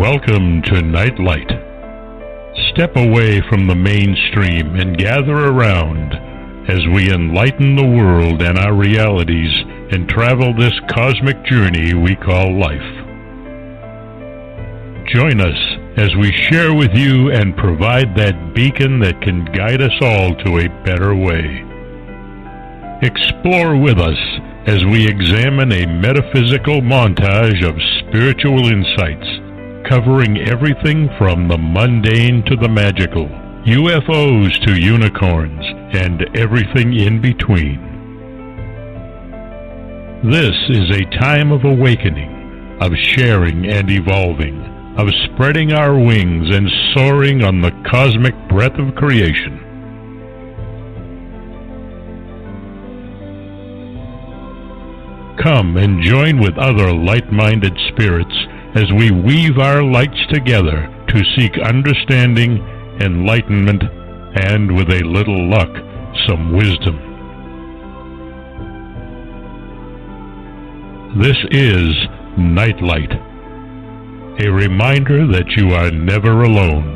Welcome to Nightlight. Step away from the mainstream and gather around as we enlighten the world and our realities and travel this cosmic journey we call life. Join us as we share with you and provide that beacon that can guide us all to a better way. Explore with us as we examine a metaphysical montage of spiritual insights, covering everything from the mundane to the magical, UFOs to unicorns, and everything in between. This is a time of awakening, of sharing and evolving, of spreading our wings and soaring on the cosmic breath of creation. Come and join with other light-minded spirits as we weave our lights together to seek understanding, enlightenment, and, with a little luck, some wisdom. This is Nightlight, a reminder that you are never alone.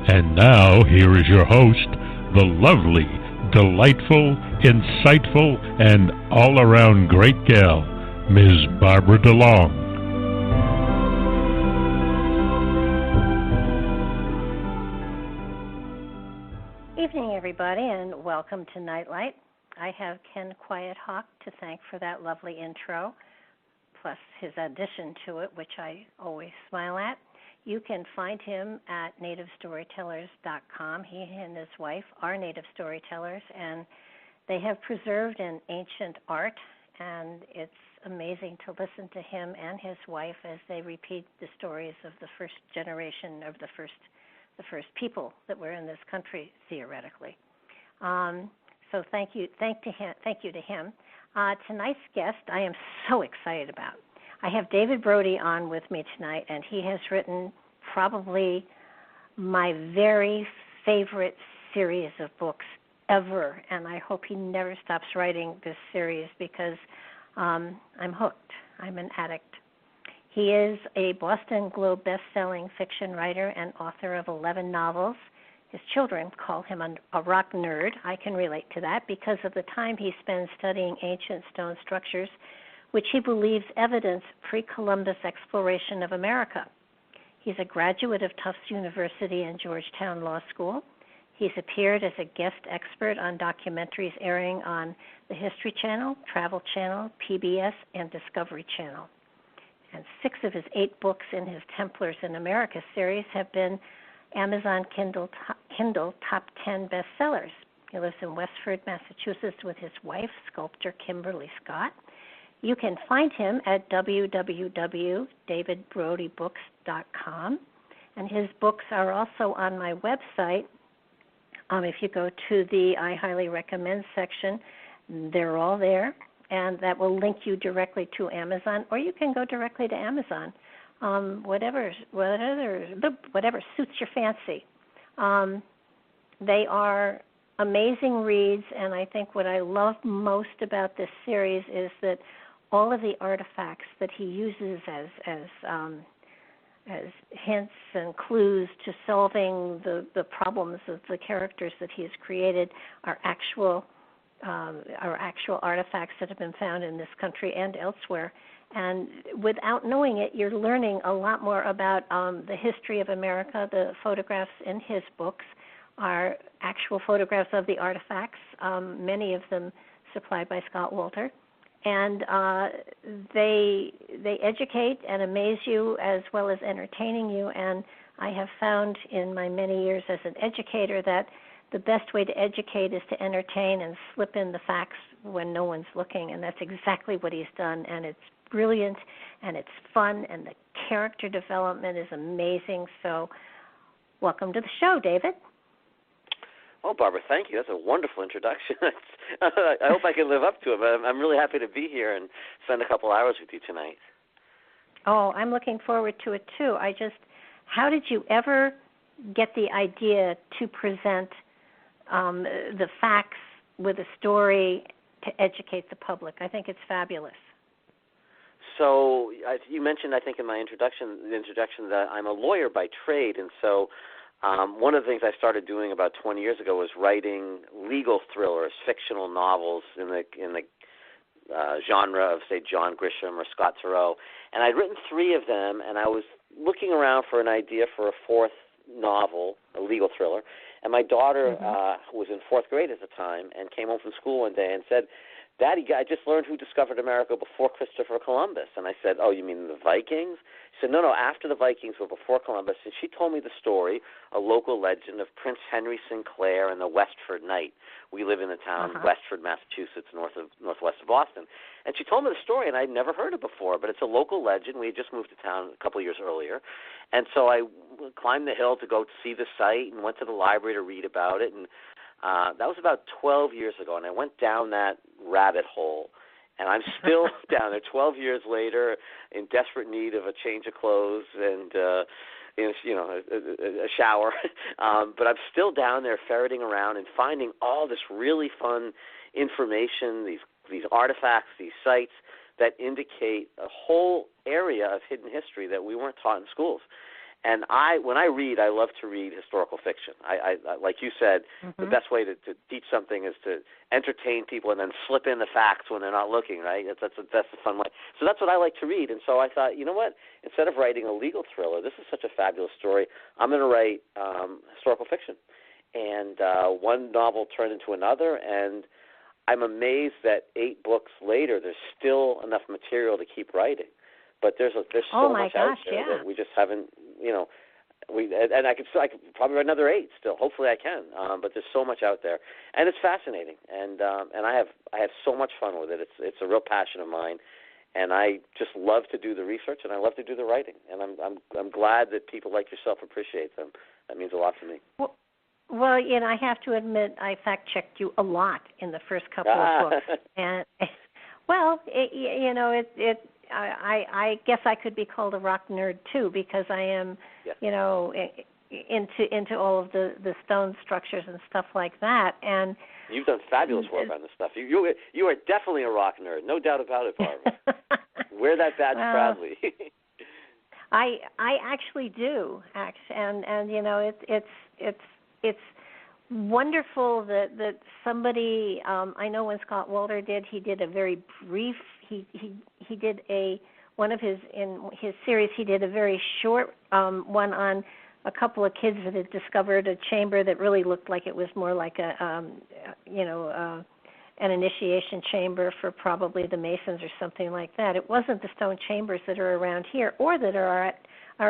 And now, here is your host, the lovely, delightful, insightful, and all-around great gal, Ms. Barbara DeLong. Evening, everybody, and welcome to Nightlight. I have Ken Quiethawk to thank for that lovely intro, plus his addition to it, which I always smile at. You can find him at nativestorytellers.com. He and his wife are native storytellers, and they have preserved an ancient art, and it's amazing to listen to him and his wife as they repeat the stories of the first generation of the first people that were in this country, theoretically. So thank you to him. Tonight's guest I am so excited about. I have David Brody on with me tonight, and he has written probably my very favorite series of books ever, and I hope he never stops writing this series because I'm hooked. I'm an addict. He is a Boston Globe best-selling fiction writer and author of 11 novels. His children call him a rock nerd. I can relate to that because of the time he spends studying ancient stone structures, which he believes evidence pre-Columbus exploration of America. He's a graduate of Tufts University and Georgetown Law School. He's appeared as a guest expert on documentaries airing on the History Channel, Travel Channel, PBS, and Discovery Channel. And 6 of his 8 books in his Templars in America series have been Amazon Kindle Top 10 bestsellers. He lives in Westford, Massachusetts with his wife, sculptor Kimberly Scott. You can find him at www.davidbrodybooks.com, and his books are also on my website. If you go to the I highly recommend section, they're all there, and that will link you directly to Amazon, or you can go directly to Amazon, whatever suits your fancy. They are amazing reads, and I think what I love most about this series is that all of the artifacts that he uses as hints and clues to solving the problems of the characters that he has created are actual artifacts that have been found in this country and elsewhere. And without knowing it, you're learning a lot more about the history of America. The photographs in his books are actual photographs of the artifacts, many of them supplied by Scott Wolter. And they educate and amaze you as well as entertaining you. And I have found in my many years as an educator that the best way to educate is to entertain and slip in the facts when no one's looking. And that's exactly what he's done. And it's brilliant, and it's fun, and the character development is amazing. So welcome to the show, David. Oh, Barbara, thank you. That's a wonderful introduction. I hope I can live up to it, but I'm really happy to be here and spend a couple hours with you tonight. Oh, I'm looking forward to it, too. How did you ever get the idea to present the facts with a story to educate the public? I think it's fabulous. so you mentioned, I think, in my introduction, that I'm a lawyer by trade, and so one of the things I started doing about 20 years ago was writing legal thrillers, fictional novels in the genre of, say, John Grisham or Scott Turow. And I'd written 3 of them, and I was looking around for an idea for a 4th novel, a legal thriller. And my daughter was in 4th grade at the time and came home from school one day and said, "Daddy, I just learned who discovered America before Christopher Columbus." And I said, "Oh, you mean the Vikings?" She said, no, after the Vikings, but before Columbus. And she told me the story, a local legend of Prince Henry Sinclair and the Westford Knight. We live in the town Westford, Massachusetts, northwest of Boston. And she told me the story, and I'd never heard it before, but it's a local legend. We had just moved to town a couple of years earlier. And so I climbed the hill to go see the site and went to the library to read about it. And that was about 12 years ago, and I went down that rabbit hole. And I'm still down there 12 years later in desperate need of a change of clothes and a shower. But I'm still down there ferreting around and finding all this really fun information, these artifacts, these sites that indicate a whole area of hidden history that we weren't taught in schools. And when I read, I love to read historical fiction. I like you said, the best way to teach something is to entertain people and then slip in the facts when they're not looking, right? That's the fun way. So that's what I like to read. And so I thought, you know what? Instead of writing a legal thriller, this is such a fabulous story, I'm going to write historical fiction. And one novel turned into another, and I'm amazed that 8 books later, there's still enough material to keep writing. But there's so much out there that we just haven't, and I could probably write another 8 still. Hopefully I can. But there's so much out there, and it's fascinating. And I have so much fun with it. It's a real passion of mine, and I just love to do the research, and I love to do the writing. And I'm glad that people like yourself appreciate them. That means a lot to me. Well, I have to admit, I fact-checked you a lot in the first couple of books, and I guess I could be called a rock nerd too, because I am, into all of the stone structures and stuff like that. And you've done fabulous work on this stuff. You are definitely a rock nerd, no doubt about it, Barbara. Wear that badge proudly. I actually do, and it's wonderful that somebody. I know when Scott Walter did, he did a very brief. He did one of his series. He did a very short one on a couple of kids that had discovered a chamber that really looked like it was more like an initiation chamber for probably the Masons or something like that. It wasn't the stone chambers that are around here or that are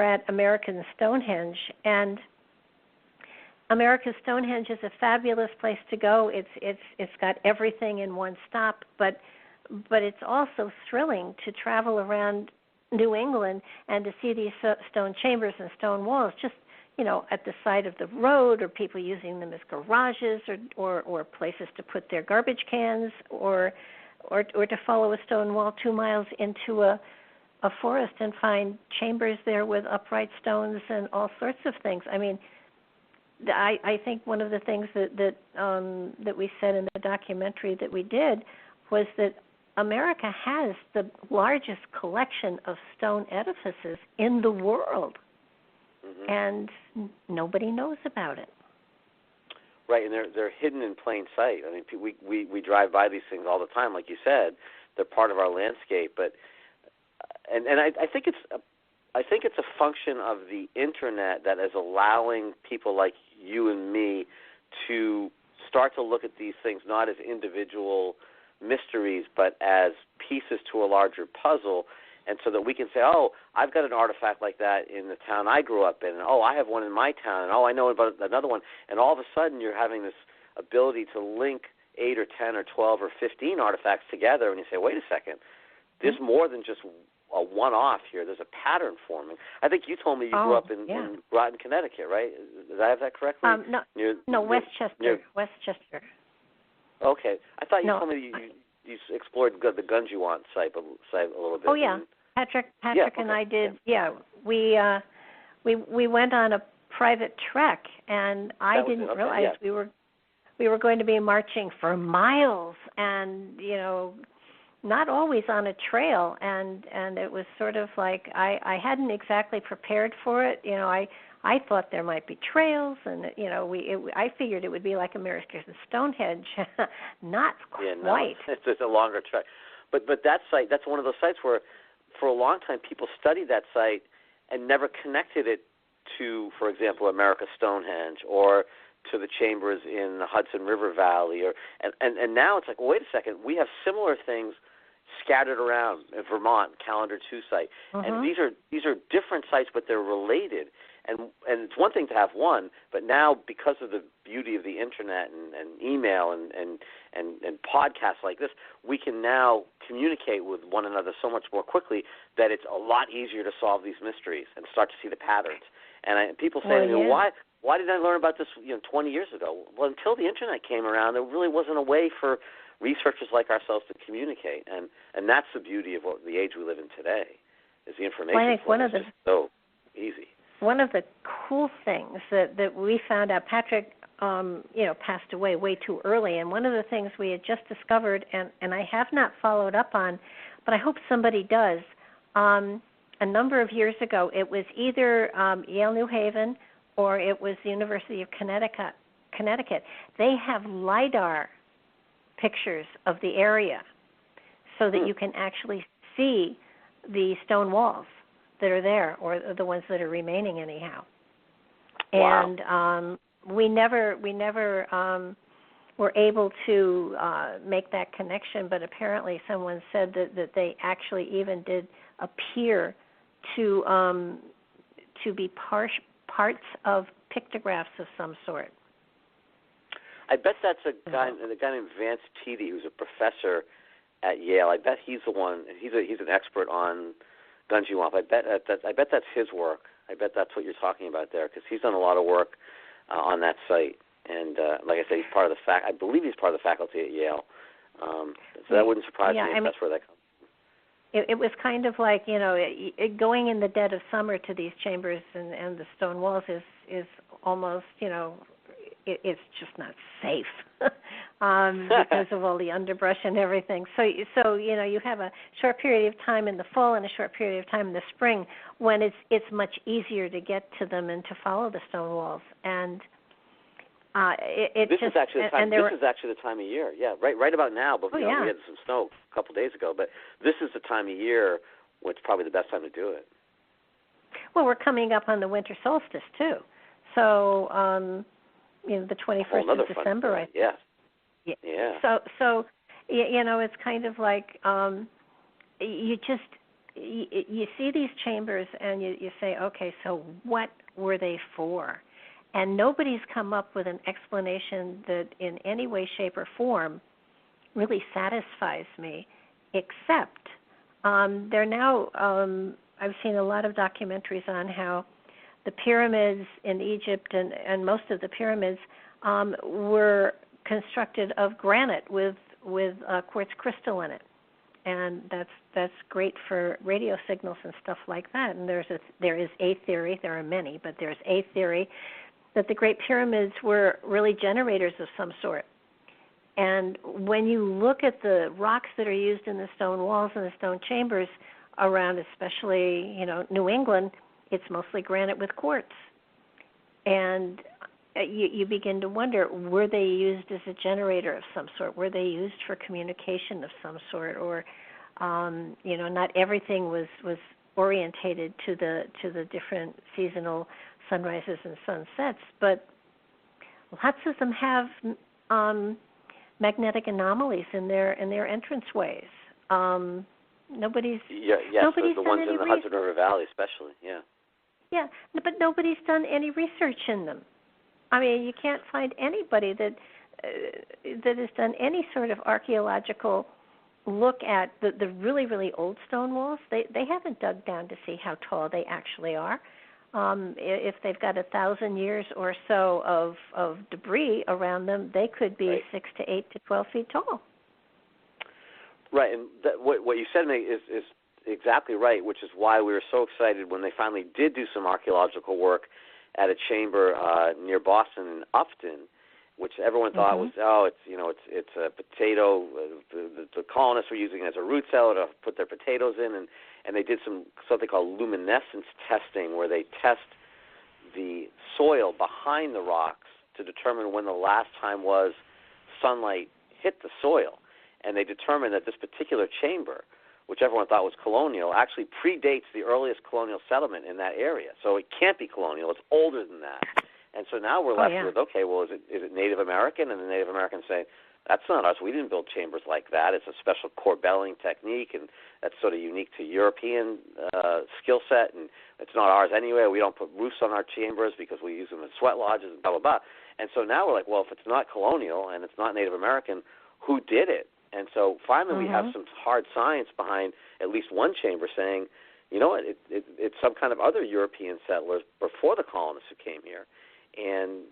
at American Stonehenge. And America's Stonehenge is a fabulous place to go. It's got everything in one stop, but it's also thrilling to travel around New England and to see these stone chambers and stone walls just, at the side of the road, or people using them as garages or places to put their garbage cans, or to follow a stone wall 2 miles into a forest and find chambers there with upright stones and all sorts of things. I mean, I think one of the things that we said in the documentary that we did was that America has the largest collection of stone edifices in the world, and nobody knows about it. Right, and they're hidden in plain sight. I mean, we drive by these things all the time, like you said. They're part of our landscape, but and I think it's a function of the internet that is allowing people like you and me to start to look at these things not as individual mysteries, but as pieces to a larger puzzle, and so that we can say, oh, I've got an artifact like that in the town I grew up in, and oh, I have one in my town, and oh, I know about another one, and all of a sudden you're having this ability to link 8 or 10 or 12 or 15 artifacts together, and you say, wait a second, there's more than just a one-off here. There's a pattern forming. I think you told me you grew up in Groton, Connecticut, right? Did I have that correctly? Westchester. Westchester. Okay. I thought you told me you explored the Guns You Want site a little bit. Oh, yeah. Patrick and I did. Yeah. We went on a private trek, and I didn't realize we were going to be marching for miles, and not always on a trail, and it was sort of like I hadn't exactly prepared for it. I thought there might be trails, and I figured it would be like America's Stonehenge, not quite. Yeah, no, it's a longer trek. But that site, that's one of those sites where, for a long time, people studied that site and never connected it to, for example, America's Stonehenge or to the chambers in the Hudson River Valley, and now it's like, well, wait a second, we have similar things scattered around in Vermont, Calendar 2 site, and these are different sites, but they're related. And it's one thing to have one, but now because of the beauty of the internet and email and podcasts like this, we can now communicate with one another so much more quickly that it's a lot easier to solve these mysteries and start to see the patterns. And people say, why did I learn about this 20 years ago? Well, until the internet came around, there really wasn't a way for researchers like ourselves to communicate, and that's the beauty of the age we live in today, is the information flow is just so easy. One of the cool things that we found out, Patrick, passed away way too early, and one of the things we had just discovered, and I have not followed up on, but I hope somebody does, a number of years ago, it was either Yale New Haven or it was the University of Connecticut. They have LiDAR pictures of the area so that you can actually see the stone walls that are there, or the ones that are remaining anyhow. Wow. And we never were able to make that connection, but apparently someone said that they actually even did appear to be parts of pictographs of some sort. I bet that's a guy named Vance Teedy, who's a professor at Yale. I bet he's the one. He's an expert on Gunjewamp. I bet that's his work. I bet that's what you're talking about there, because he's done a lot of work on that site. And like I said, he's part of the I believe he's part of the faculty at Yale. So that wouldn't surprise me if that's where that comes. It was kind of like, going in the dead of summer to these chambers and the stone walls is almost, it's just not safe because of all the underbrush and everything. So you have a short period of time in the fall and a short period of time in the spring when it's much easier to get to them and to follow the stone walls. And this is actually the time of year. Yeah, right about now. But we had some snow a couple of days ago. But this is the time of year when it's probably the best time to do it. Well, we're coming up on the winter solstice too. So the 21st of December, I think. Yeah. Yeah. So it's kind of like you see these chambers and you say, okay, so what were they for? And nobody's come up with an explanation that in any way, shape, or form really satisfies me, except they're now, I've seen a lot of documentaries on how the pyramids in Egypt and most of the pyramids were constructed of granite with quartz crystal in it. And that's great for radio signals and stuff like that. And there is a theory, there are many, but there's a theory that the Great Pyramids were really generators of some sort. And when you look at the rocks that are used in the stone walls and the stone chambers around, especially, New England, it's mostly granite with quartz. And you begin to wonder, were they used as a generator of some sort? Were they used for communication of some sort? Or, not everything was orientated to the different seasonal sunrises and sunsets, but lots of them have magnetic anomalies in their entranceways. Nobody's the ones in the Hudson River Valley, especially. Yeah, but nobody's done any research in them. I mean, you can't find anybody that has done any sort of archaeological look at the really, really old stone walls. They haven't dug down to see how tall they actually are. If they've got 1,000 years or so of debris around them, they could be 6 to 8 to 12 feet tall. Right, and what you said is exactly right, which is why we were so excited when they finally did do some archaeological work at a chamber near Boston in Upton, which everyone thought was, it's a potato. The colonists were using it as a root cellar to put their potatoes in, and they did something called luminescence testing, where they test the soil behind the rocks to determine when the last time was sunlight hit the soil. And they determined that this particular chamber, which everyone thought was colonial, actually predates the earliest colonial settlement in that area. So it can't be colonial. It's older than that. And so now we're left with, okay, well, is it Native American? And the Native Americans say, that's not us. We didn't build chambers like that. It's a special corbelling technique, and that's sort of unique to European skill set, and it's not ours anyway. We don't put roofs on our chambers because we use them as sweat lodges and blah, blah, blah. And so now we're like, well, if it's not colonial and it's not Native American, who did it? And so finally we have some hard science behind at least one chamber saying, you know what, it's some kind of other European settlers before the colonists who came here. And,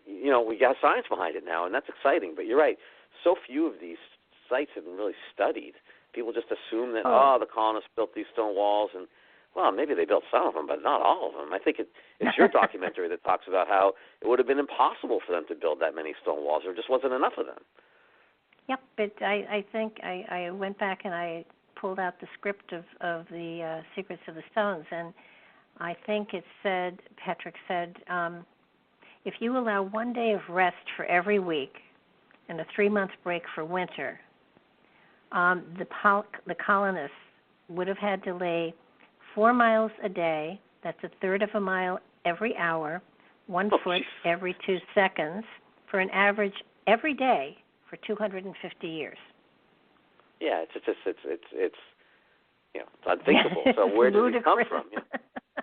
you know, we got science behind it now, and that's exciting. But you're right, so few of these sites have been really studied. People just assume that, the colonists built these stone walls, and, well, maybe they built some of them, but not all of them. I think it's your documentary that talks about how it would have been impossible for them to build that many stone walls. There just wasn't enough of them. Yep, but I think I went back and I pulled out the script of the Secrets of the Stones, and I think it said, Patrick said, if you allow 1 day of rest for every week and a 3-month break for winter, the colonists would have had to lay 4 miles a day, that's a third of a mile every hour, 1 foot every 2 seconds, for an average every day for 250 years. Yeah, it's you know, it's unthinkable. So where did it come from?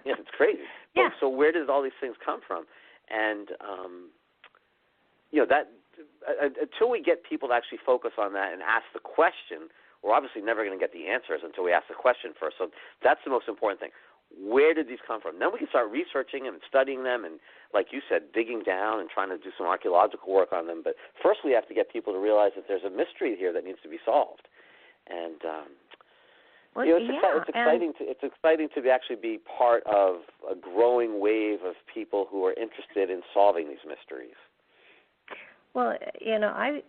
Yeah, it's crazy. Yeah. So where did all these things come from? And you know, that until we get people to actually focus on that and ask the question, we're obviously never going to get the answers until we ask the question first. So that's the most important thing. Where did these come from? Then we can start researching them and studying them and, like you said, digging down and trying to do some archaeological work on them. But first we have to get people to realize that there's a mystery here that needs to be solved. And you know, it's exciting to actually be part of a growing wave of people who are interested in solving these mysteries. Well, you know,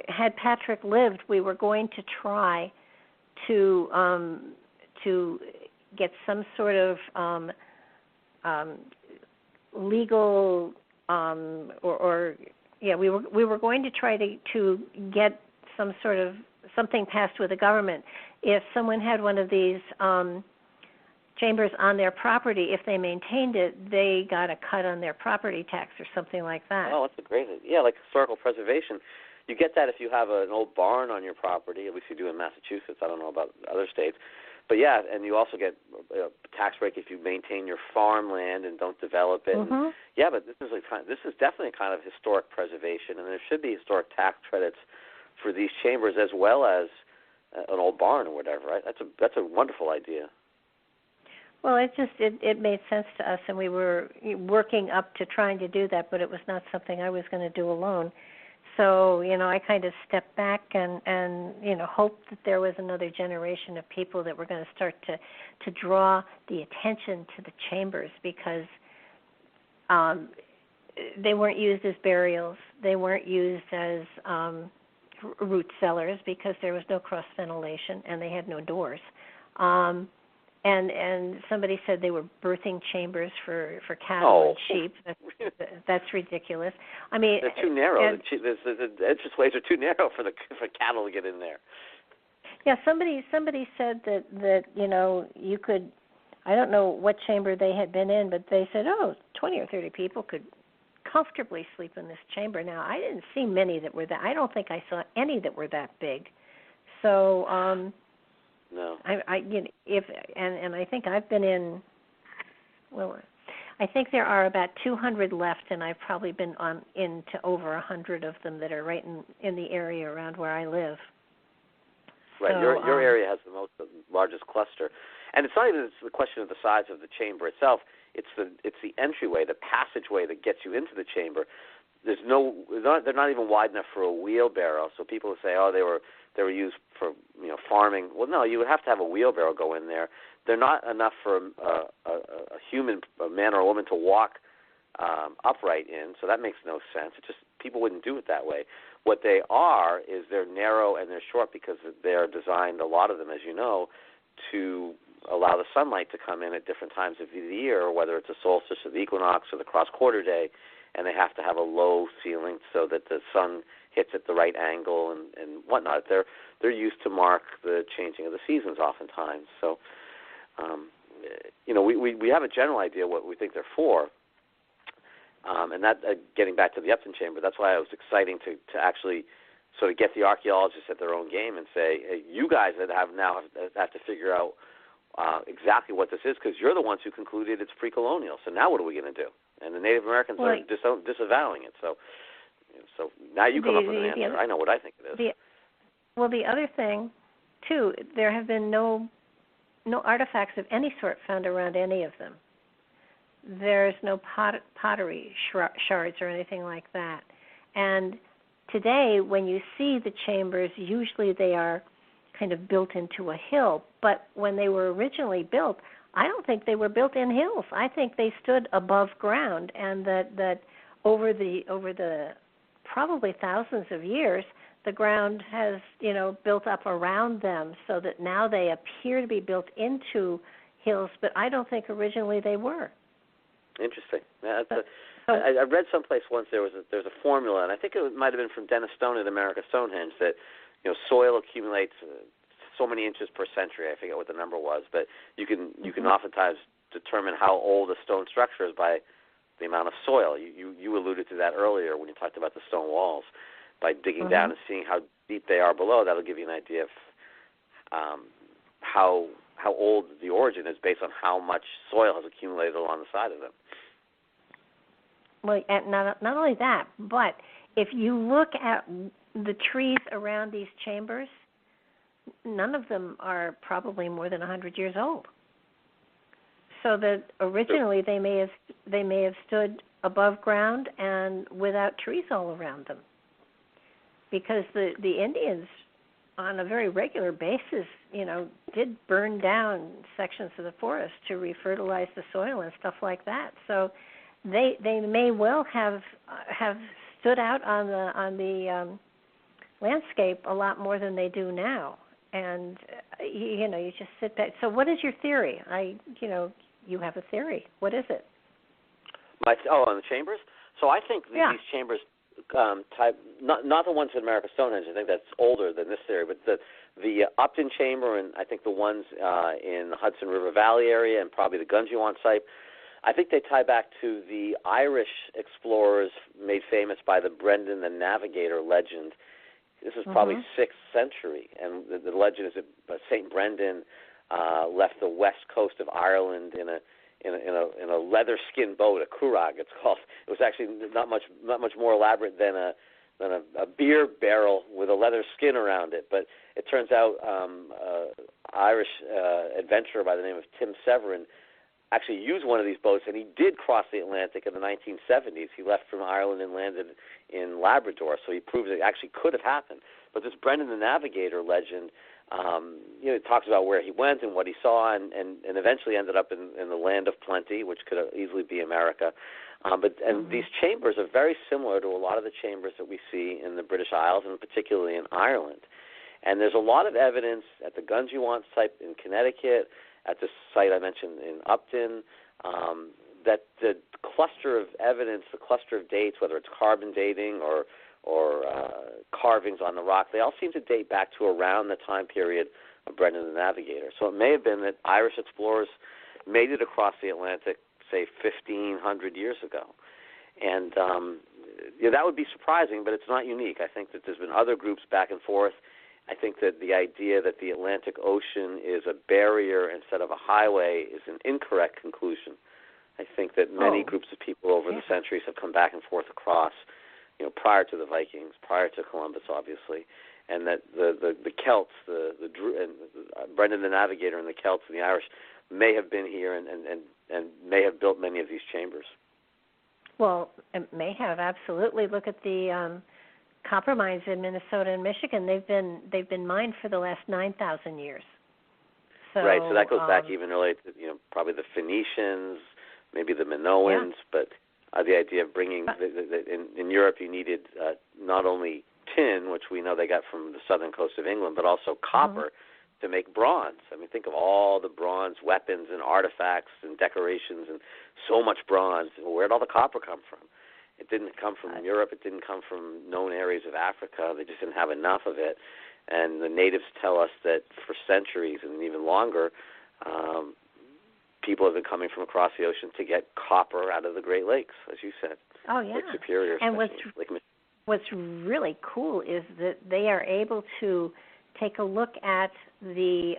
had Patrick lived, we were going to try to get some sort of legal we were going to try to get some sort of something passed with the government. If someone had one of these chambers on their property, if they maintained it, they got a cut on their property tax or something like that. Oh, that's a great idea. Yeah, like historical preservation. You get that if you have an old barn on your property, at least you do in Massachusetts. I don't know about other states. But, yeah, and you also get a tax break if you maintain your farmland and don't develop it. Mm-hmm. And, yeah, but this is definitely a kind of historic preservation, and there should be historic tax credits for these chambers as well as an old barn or whatever, right? That's a wonderful idea. Well, it made sense to us, and we were working up to trying to do that, but it was not something I was going to do alone. So, you know, I kind of stepped back and you know, hoped that there was another generation of people that were going to start to draw the attention to the chambers, because they weren't used as burials. They weren't used as root cellars because there was no cross ventilation and they had no doors. And somebody said they were birthing chambers for cattle and sheep. That's ridiculous. I mean, they're too narrow. The entranceways are too narrow for cattle to get in there. Yeah, somebody said that you know, you could. I don't know what chamber they had been in, but they said, 20 or 30 people could comfortably sleep in this chamber. Now, I didn't see many that were that. I don't think I saw any that were that big. So. No. I think I've been in. Well, I think there are about 200 left, and I've probably been into over 100 of them that are right in the area around where I live. Right. So, your area has the largest cluster, and it's not even the question of the size of the chamber itself. It's the entryway, the passageway that gets you into the chamber. They're not even wide enough for a wheelbarrow. So people will say, they were used for, you know, farming. Well, no, you would have to have a wheelbarrow go in there. They're not enough for a man or a woman to walk upright in, so that makes no sense. It just people wouldn't do it that way. What they are is they're narrow and they're short because they're designed, a lot of them, as you know, to allow the sunlight to come in at different times of the year, whether it's a solstice or the equinox or the cross-quarter day, and they have to have a low ceiling so that the sun hits at the right angle and whatnot. They're used to mark the changing of the seasons oftentimes. So, we have a general idea what we think they're for. And that, getting back to the Upton Chamber, that's why it was exciting to actually sort of get the archaeologists at their own game and say, hey, you guys that have to figure out exactly what this is, because you're the ones who concluded it's pre-colonial. So now what are we going to do? And the Native Americans are disavowing it. So now you come up with an answer. I know what I think it is. The other thing, too, there have been no artifacts of any sort found around any of them. There's no pottery shards or anything like that. And today, when you see the chambers, usually they are kind of built into a hill. But when they were originally built, I don't think they were built in hills. I think they stood above ground, and that over the probably thousands of years, the ground has built up around them, so that now they appear to be built into hills. But I don't think originally they were. Interesting. Yeah, I read someplace once there's a formula, and I think it might have been from Dennis Stone at America Stonehenge, that soil accumulates so many inches per century. I forget what the number was, but you can oftentimes determine how old a stone structure is by the amount of soil. You alluded to that earlier when you talked about the stone walls. By digging down and seeing how deep they are below, that'll give you an idea of how old the origin is based on how much soil has accumulated along the side of them. Well, and not only that, but if you look at the trees around these chambers, none of them are probably more than 100 years old. So that originally they may have stood above ground and without trees all around them, because the Indians, on a very regular basis, did burn down sections of the forest to refertilize the soil and stuff like that. So they may well have stood out on the landscape a lot more than they do now. And you just sit back. So what is your theory? You have a theory. What is it? On the chambers? So I think these chambers type, not the ones in America Stonehenge. I think that's older than this theory, but the Upton Chamber and I think the ones in the Hudson River Valley area and probably the Gunjuan site, I think they tie back to the Irish explorers made famous by the Brendan the Navigator legend. This is probably 6th century, and the legend is that St. Brendan left the west coast of Ireland in a leather skin boat, a curragh it's called. It was actually not much more elaborate than a beer barrel with a leather skin around it. But it turns out Irish adventurer by the name of Tim Severin actually used one of these boats, and he did cross the Atlantic in the 1970s. He left from Ireland and landed in Labrador, so he proved it actually could have happened. But this Brendan the Navigator legend, it talks about where he went and what he saw, and eventually ended up in the land of plenty, which could easily be America. These chambers are very similar to a lot of the chambers that we see in the British Isles, and particularly in Ireland. And there's a lot of evidence at the Gunjuan site in Connecticut, at the site I mentioned in Upton, that the cluster of evidence, the cluster of dates, whether it's carbon dating or carvings on the rock, they all seem to date back to around the time period of Brendan the Navigator. So it may have been that Irish explorers made it across the Atlantic, say, 1,500 years ago. And that would be surprising, but it's not unique. I think that there's been other groups back and forth. I think that the idea that the Atlantic Ocean is a barrier instead of a highway is an incorrect conclusion. I think that many groups of people over the centuries have come back and forth across, prior to the Vikings, prior to Columbus, obviously, and that the Celts, Brendan the Navigator and the Celts and the Irish may have been here and may have built many of these chambers. Well, it may have, absolutely. Look at the copper mines in Minnesota and Michigan. They've been mined for the last 9,000 years. Right, so that goes back even earlier to probably the Phoenicians, maybe the Minoans, but The idea of bringing in Europe, you needed not only tin, which we know they got from the southern coast of England, but also copper to make bronze. I mean, think of all the bronze weapons and artifacts and decorations and so much bronze. Where did all the copper come from? It didn't come from Europe. It didn't come from known areas of Africa. They just didn't have enough of it. And the natives tell us that for centuries and even longer, people have been coming from across the ocean to get copper out of the Great Lakes, as you said. Oh, yeah. Lake Superior. And what's really cool is that they are able to take a look at the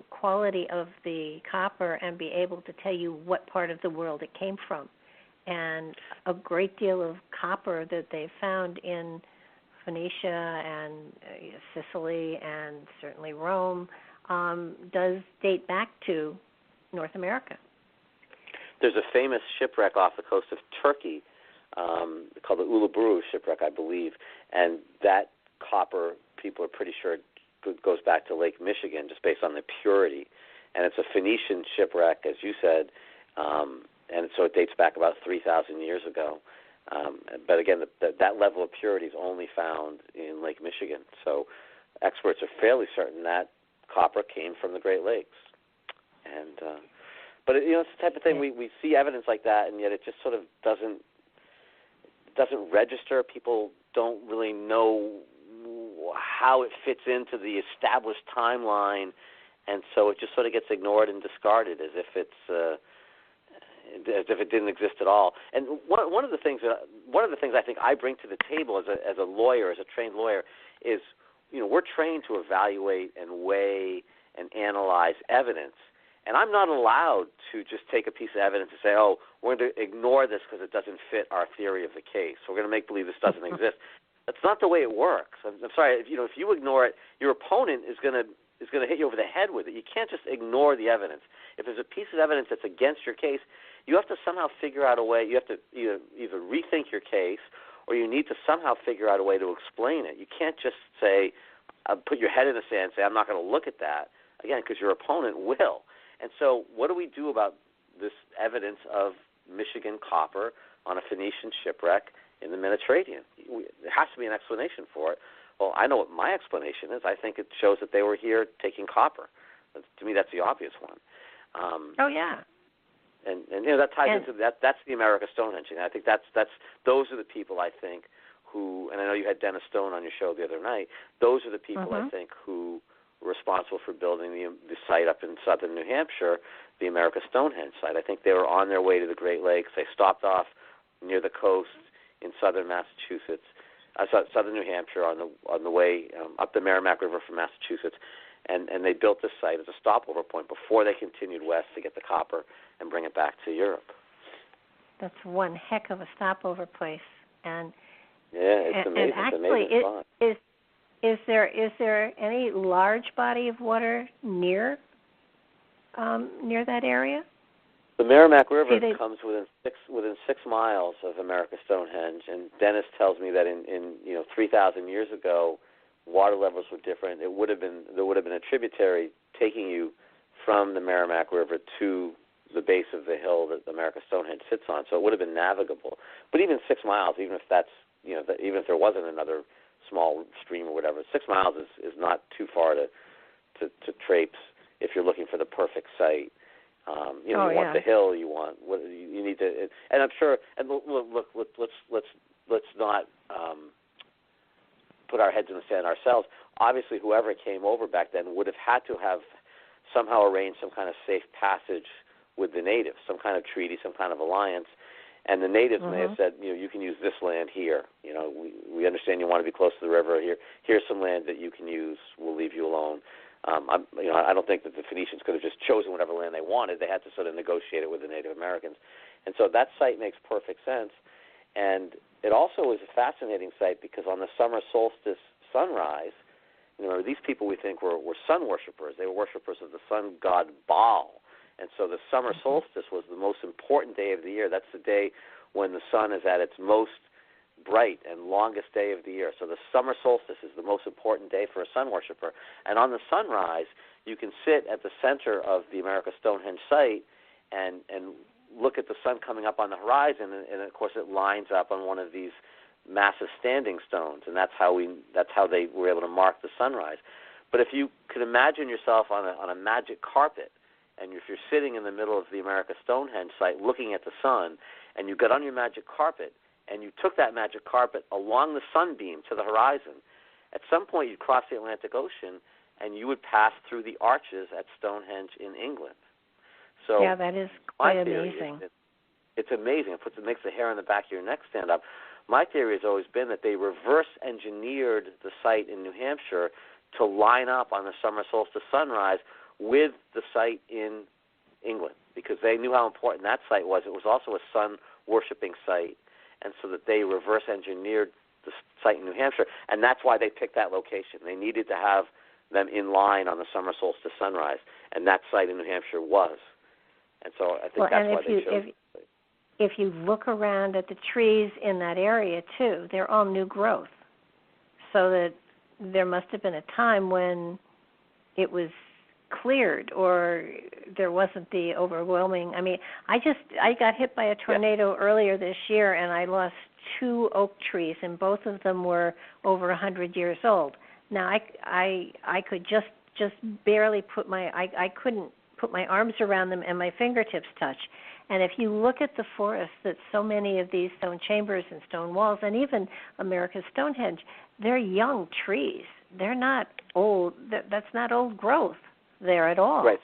quality of the copper and be able to tell you what part of the world it came from. And a great deal of copper that they found in Phoenicia and Sicily and certainly Rome does date back to North America. There's a famous shipwreck off the coast of Turkey called the Uluburu shipwreck, I believe, and that copper, people are pretty sure goes back to Lake Michigan just based on the purity. And it's a Phoenician shipwreck, as you said, and so it dates back about 3,000 years ago. But again, that level of purity is only found in Lake Michigan. So experts are fairly certain that copper came from the Great Lakes. And but it's the type of thing we see evidence like that, and yet it just sort of doesn't register. People don't really know how it fits into the established timeline, and so it just sort of gets ignored and discarded as if it didn't exist at all. And one of the things I think I bring to the table as a lawyer, as a trained lawyer, is we're trained to evaluate and weigh and analyze evidence. And I'm not allowed to just take a piece of evidence and say, oh, we're going to ignore this because it doesn't fit our theory of the case. We're going to make believe this doesn't exist. That's not the way it works. I'm sorry. If you ignore it, your opponent is going to hit you over the head with it. You can't just ignore the evidence. If there's a piece of evidence that's against your case, you have to somehow figure out a way. You have to either rethink your case, or you need to somehow figure out a way to explain it. You can't just say, put your head in the sand and say, I'm not going to look at that, again, because your opponent will. And so what do we do about this evidence of Michigan copper on a Phoenician shipwreck in the Mediterranean? There has to be an explanation for it. Well, I know what my explanation is. I think it shows that they were here taking copper. To me, that's the obvious one. Oh, yeah. And that ties into that. That's the America Stonehenge. And I think those are the people, I think, who, and I know you had Dennis Stone on your show the other night, those are the people, I think, who were responsible for building the site up in southern New Hampshire, the America Stonehenge site. I think they were on their way to the Great Lakes. They stopped off near the coast in southern Massachusetts, southern New Hampshire, on the way up the Merrimack River from Massachusetts, and they built this site as a stopover point before they continued west to get the copper and bring it back to Europe. That's one heck of a stopover place, and it's amazing. Actually, it's amazing spot. Is there any large body of water near that area? The Merrimack River comes within 6 miles of America Stonehenge, and Dennis tells me that in 3,000 years ago, water levels were different. There would have been a tributary taking you from the Merrimack River to the base of the hill that the America Stonehenge sits on, so it would have been navigable. But even 6 miles, even if there wasn't another small stream or whatever, 6 miles is not too far to traipse if you're looking for the perfect site. You want the hill, you need to, and I'm sure. And look, let's not put our heads in the sand ourselves. Obviously, whoever came over back then would have had to have somehow arranged some kind of safe passage with the natives, some kind of treaty, some kind of alliance. And the natives may have said, you can use this land here. We understand you want to be close to the river. Here's some land that you can use. We'll leave you alone. I don't think that the Phoenicians could have just chosen whatever land they wanted. They had to sort of negotiate it with the Native Americans. And so that site makes perfect sense. And it also is a fascinating site because on the summer solstice sunrise, these people we think were sun worshipers. They were worshipers of the sun god Baal. And so the summer solstice was the most important day of the year. That's the day when the sun is at its most bright and longest day of the year. So the summer solstice is the most important day for a sun worshiper. And on the sunrise, you can sit at the center of the America Stonehenge site and look at the sun coming up on the horizon, and of course it lines up on one of these massive standing stones, and that's how they were able to mark the sunrise. But if you could imagine yourself on a magic carpet, and if you're sitting in the middle of the America Stonehenge site looking at the sun, and you got on your magic carpet, and you took that magic carpet along the sunbeam to the horizon, at some point you'd cross the Atlantic Ocean, and you would pass through the arches at Stonehenge in England. So yeah, that is quite amazing. It's amazing. It makes the hair on the back of your neck stand up. My theory has always been that they reverse engineered the site in New Hampshire to line up on the summer solstice sunrise with the site in England, because they knew how important that site was. It was also a sun-worshipping site, and so that they reverse engineered the site in New Hampshire, and that's why they picked that location. They needed to have them in line on the summer solstice sunrise, and that site in New Hampshire was. And so I think that's why they chose it. If you look around at the trees in that area, too, they're all new growth. So that there must have been a time when it was cleared or there wasn't the overwhelming. I mean, I got hit by a tornado earlier this year, and I lost 2 oak trees, and both of them were over 100 years old. Now, I could just barely I couldn't put my arms around them and my fingertips touch. And if you look at the forest that so many of these stone chambers and stone walls, and even America's Stonehenge, they're young trees. They're not old. That's not old growth there at all. Right.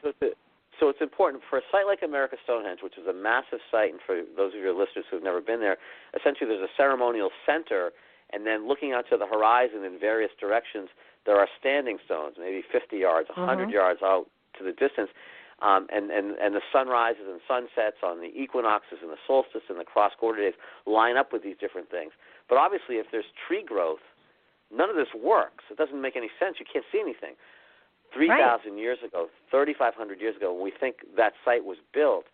So it's important for a site like America's Stonehenge, which is a massive site, and for those of your listeners who have never been there, essentially there's a ceremonial center, and then looking out to the horizon in various directions, there are standing stones, maybe 50 yards, 100 yards out to the distance. And the sunrises and sunsets on the equinoxes and the solstice and the cross-quarter days line up with these different things. But obviously, if there's tree growth, none of this works. It doesn't make any sense. You can't see anything. 3,000 years ago, 3,500 years ago, when we think that site was built,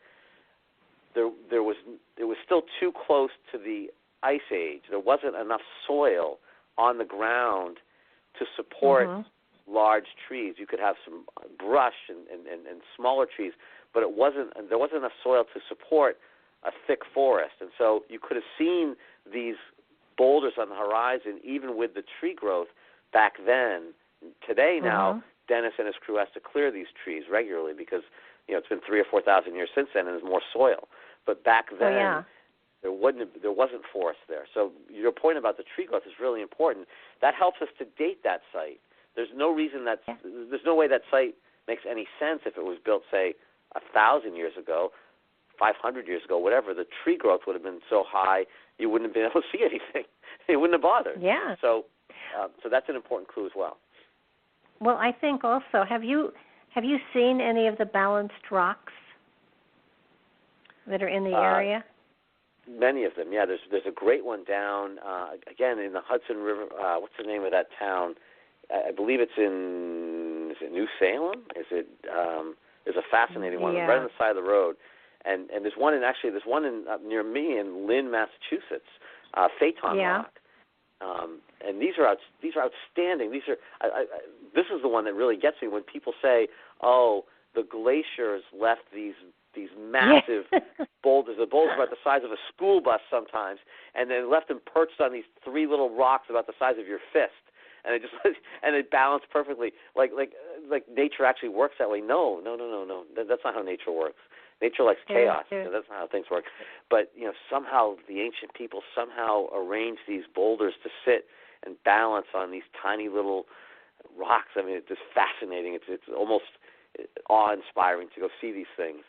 it was still too close to the ice age. There wasn't enough soil on the ground to support large trees. You could have some brush and smaller trees, but there wasn't enough soil to support a thick forest. And so you could have seen these boulders on the horizon even with the tree growth back then. Today now, Dennis and his crew has to clear these trees regularly because it's been 3,000 or 4,000 years since then, and there's more soil. But back then, there wasn't forest there. So your point about the tree growth is really important. That helps us to date that site. There's no reason there's no way that site makes any sense if it was built, say, 1,000 years ago, 500 years ago, whatever. The tree growth would have been so high you wouldn't have been able to see anything. It wouldn't have bothered. Yeah. So that's an important clue as well. Well, I think also, have you seen any of the balanced rocks that are in the area? Many of them, yeah. There's a great one down again in the Hudson River. What's the name of that town? I believe it's in. Is it New Salem? Is it? There's a fascinating one right on the side of the road, and there's one near me in Lynn, Massachusetts, Phaeton Rock. And these are outstanding. This is the one that really gets me when people say, "Oh, the glaciers left these massive boulders. The boulders are about the size of a school bus sometimes, and then left them perched on these 3 little rocks about the size of your fist, and it balanced perfectly. Like nature actually works that way. No. That's not how nature works. Nature likes chaos. That's not how things work. But somehow the ancient people somehow arranged these boulders to sit and balance on these tiny little rocks. I mean, it's just fascinating. It's almost awe-inspiring to go see these things.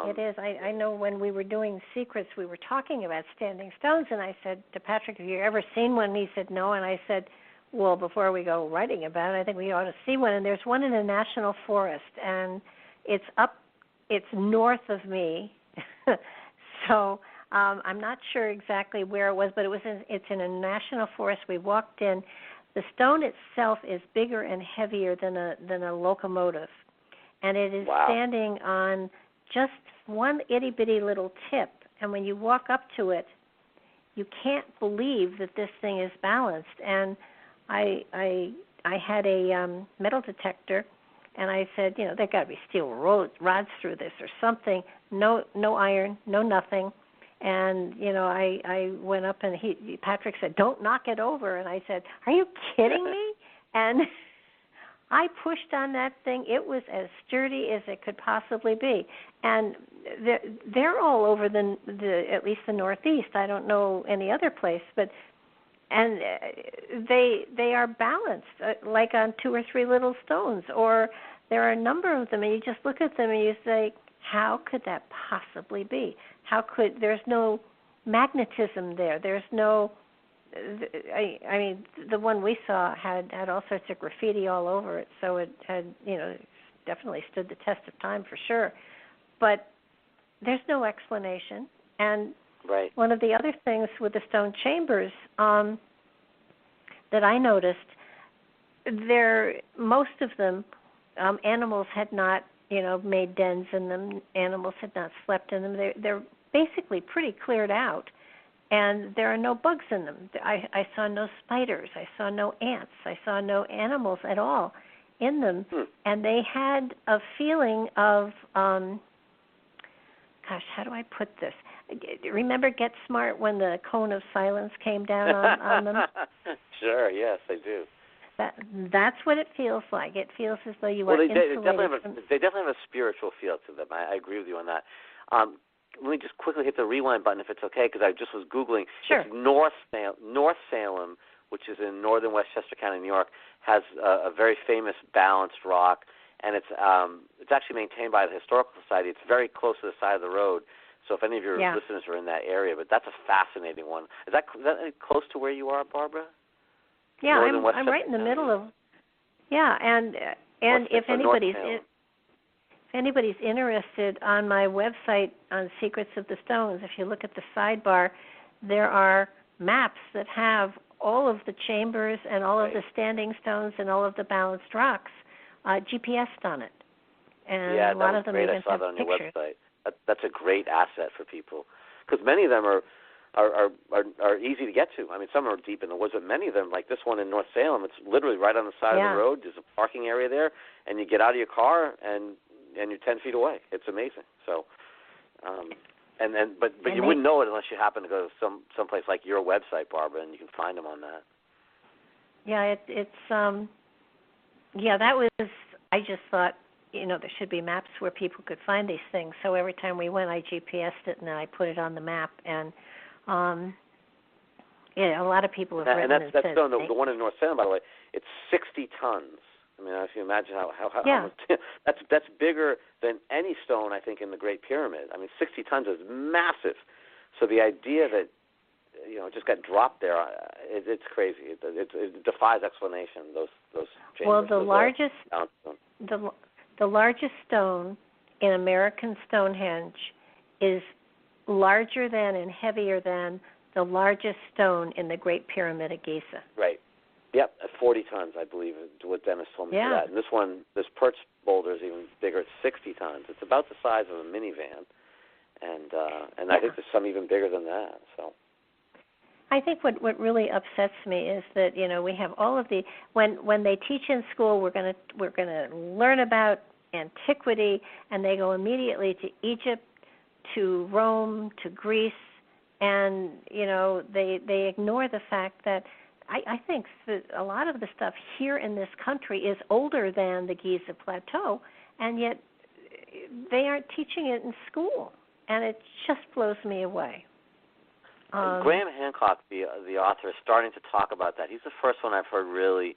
It is. I know when we were doing Secrets, we were talking about standing stones, and I said to Patrick, have you ever seen one? And he said, no. And I said, well, before we go writing about it, I think we ought to see one. And there's one in a national forest, and it's north of me. So I'm not sure exactly where it was, but it's in a national forest. We walked in. The stone itself is bigger and heavier than a locomotive, and it is standing on just one itty-bitty little tip. And when you walk up to it, you can't believe that this thing is balanced. And I had a metal detector, And I said, there got to be steel rods through this or something. No iron, no nothing. And, I went up and Patrick said, don't knock it over. And I said, are you kidding me? And I pushed on that thing. It was as sturdy as it could possibly be. And they're all over at least the Northeast. I don't know any other place, and they are balanced, like on 2 or 3 little stones, or there are a number of them, and you just look at them and you say, how could that possibly be? There's no magnetism there. There's no, I mean, the one we saw had all sorts of graffiti all over it, so it had, definitely stood the test of time for sure. But there's no explanation. And right. One of the other things with the stone chambers that I noticed, most of them, animals had not, made dens in them. Animals had not slept in them. They're basically pretty cleared out, and there are no bugs in them. I saw no spiders. I saw no ants. I saw no animals at all in them, and they had a feeling of, how do I put this? Remember Get Smart when the cone of silence came down on them? Sure, yes, I do. That's what it feels like. It feels as though you are they insulated. They definitely have a spiritual feel to them. I agree with you on that. Let me just quickly hit the rewind button if it's okay, because I just was Googling. Sure. It's North Salem, which is in northern Westchester County, New York, has a very famous balanced rock, and it's actually maintained by the Historical Society. It's very close to the side of the road. So if any of your listeners are in that area, but that's a fascinating one. Is that close to where you are, Barbara? Yeah, I'm right in the middle of. Yeah, and if anybody's interested, on my website on Secrets of the Stones, if you look at the sidebar, there are maps that have all of the chambers and all of the standing stones and all of the balanced rocks GPSed on it. And a lot of them even have pictures. I saw that on your website. That's a great asset for people, because many of them are easy to get to. I mean, some are deep in the woods, but many of them, like this one in North Salem, it's literally right on the side of the road. There's a parking area there, and you get out of your car and you're 10 feet away. It's amazing. So, but you wouldn't know it unless you happen to go to some place like your website, Barbara, and you can find them on that. Yeah, that was. I just thought, there should be maps where people could find these things. So every time we went, I GPSed it and then I put it on the map. And a lot of people have written and that's said, the one in North Salem, by the way. It's 60 tons. I mean, if you imagine how much, that's bigger than any stone, I think, in the Great Pyramid. I mean, 60 tons is massive. So the idea that it just got dropped there, it's crazy. It defies explanation. Those chambers. Well, the largest stone in American Stonehenge is larger than and heavier than the largest stone in the Great Pyramid at Giza. Right. Yep, at 40 tons, I believe, what Dennis told me for that. And this perch boulder is even bigger. It's 60 tons. It's about the size of a minivan, and I think there's some even bigger than that. So. I think what really upsets me is that we have all of the when they teach in school we're gonna learn about antiquity, and they go immediately to Egypt, to Rome, to Greece, and they ignore the fact that I think that a lot of the stuff here in this country is older than the Giza Plateau, and yet they aren't teaching it in school, and it just blows me away. Graham Hancock, the author, is starting to talk about that. He's the first one I've heard really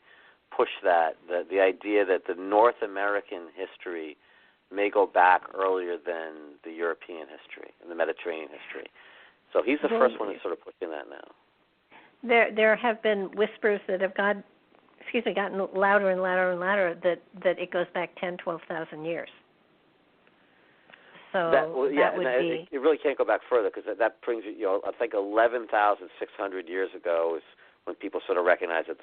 push that, the idea that the North American history may go back earlier than the European history and the Mediterranean history. So he's the first one that's sort of pushing that now. There have been whispers that have gotten louder and louder and louder that it goes back 10, 12,000 years. So it really can't go back further, because that brings I think 11,600 years ago is when people sort of recognized that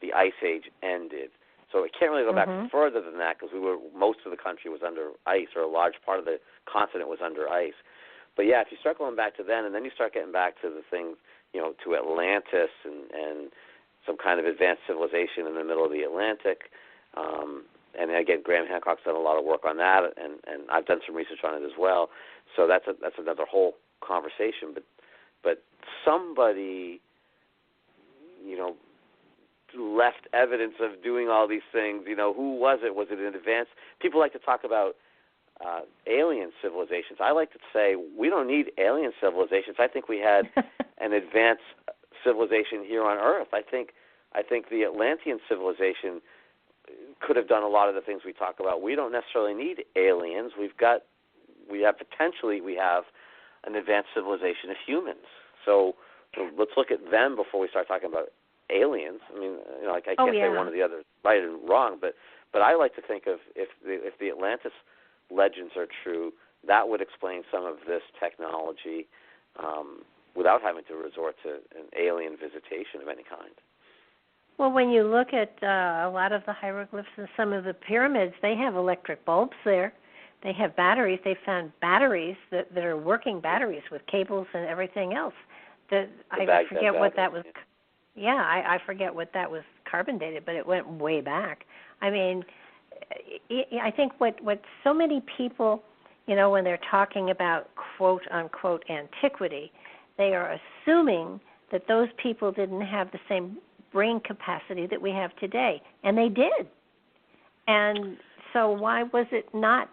the Ice Age ended. So it can't really go back further than that, because most of the country was under ice, or a large part of the continent was under ice. But yeah, if you start going back to then, and then you start getting back to the things, to Atlantis and some kind of advanced civilization in the middle of the Atlantic, and again, Graham Hancock's done a lot of work on that, and I've done some research on it as well. So that's another whole conversation. But somebody, left evidence of doing all these things. Who was it? Was it an advanced? People like to talk about alien civilizations. I like to say we don't need alien civilizations. I think we had an advanced civilization here on Earth. I think the Atlantean civilization could have done a lot of the things we talk about. We don't necessarily need aliens. We have an advanced civilization of humans. So let's look at them before we start talking about aliens. I mean, I can't say one or the other right and wrong, but I like to think of if the Atlantis legends are true, that would explain some of this technology without having to resort to an alien visitation of any kind. Well, when you look at a lot of the hieroglyphs and some of the pyramids, they have electric bulbs there. They have batteries. They found batteries that are working batteries with cables and everything else. I forget what that was. Yeah, I forget what that was carbon dated, but it went way back. I mean, I think what so many people, when they're talking about quote-unquote antiquity, they are assuming that those people didn't have the same brain capacity that we have today, and they did. And so why was it not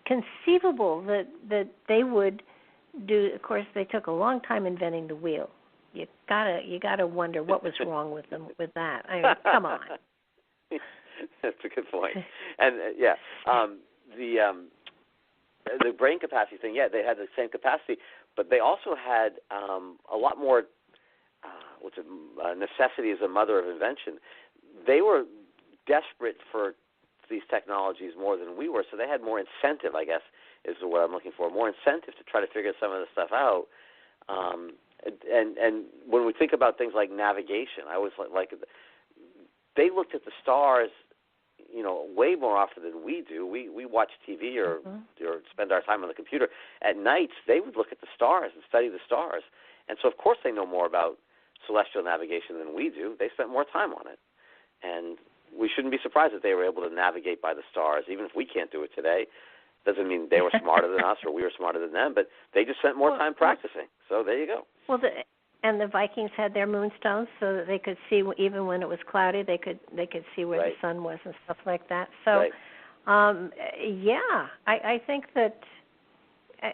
conceivable that they would do? Of course, they took a long time inventing the wheel. You gotta wonder what was wrong with them with that. I mean, come on. That's a good point. And the brain capacity thing, they had the same capacity, but they also had a lot more. Necessity is a mother of invention. They were desperate for these technologies more than we were, so they had more incentive, I guess, is the word I'm looking for, more incentive to try to figure some of this stuff out. And when we think about things like navigation, I always like they looked at the stars, way more often than we do. We watch TV or spend our time on the computer. At nights, they would look at the stars and study the stars. And so, of course, they know more about celestial navigation than we do. They spent more time on it. And we shouldn't be surprised that they were able to navigate by the stars. Even if we can't do it today, doesn't mean they were smarter than us or we were smarter than them, but they just spent more time practicing. So there you go. Well, and the Vikings had their moonstones so that they could see, even when it was cloudy, they could see where the sun was and stuff like that. So, I think that,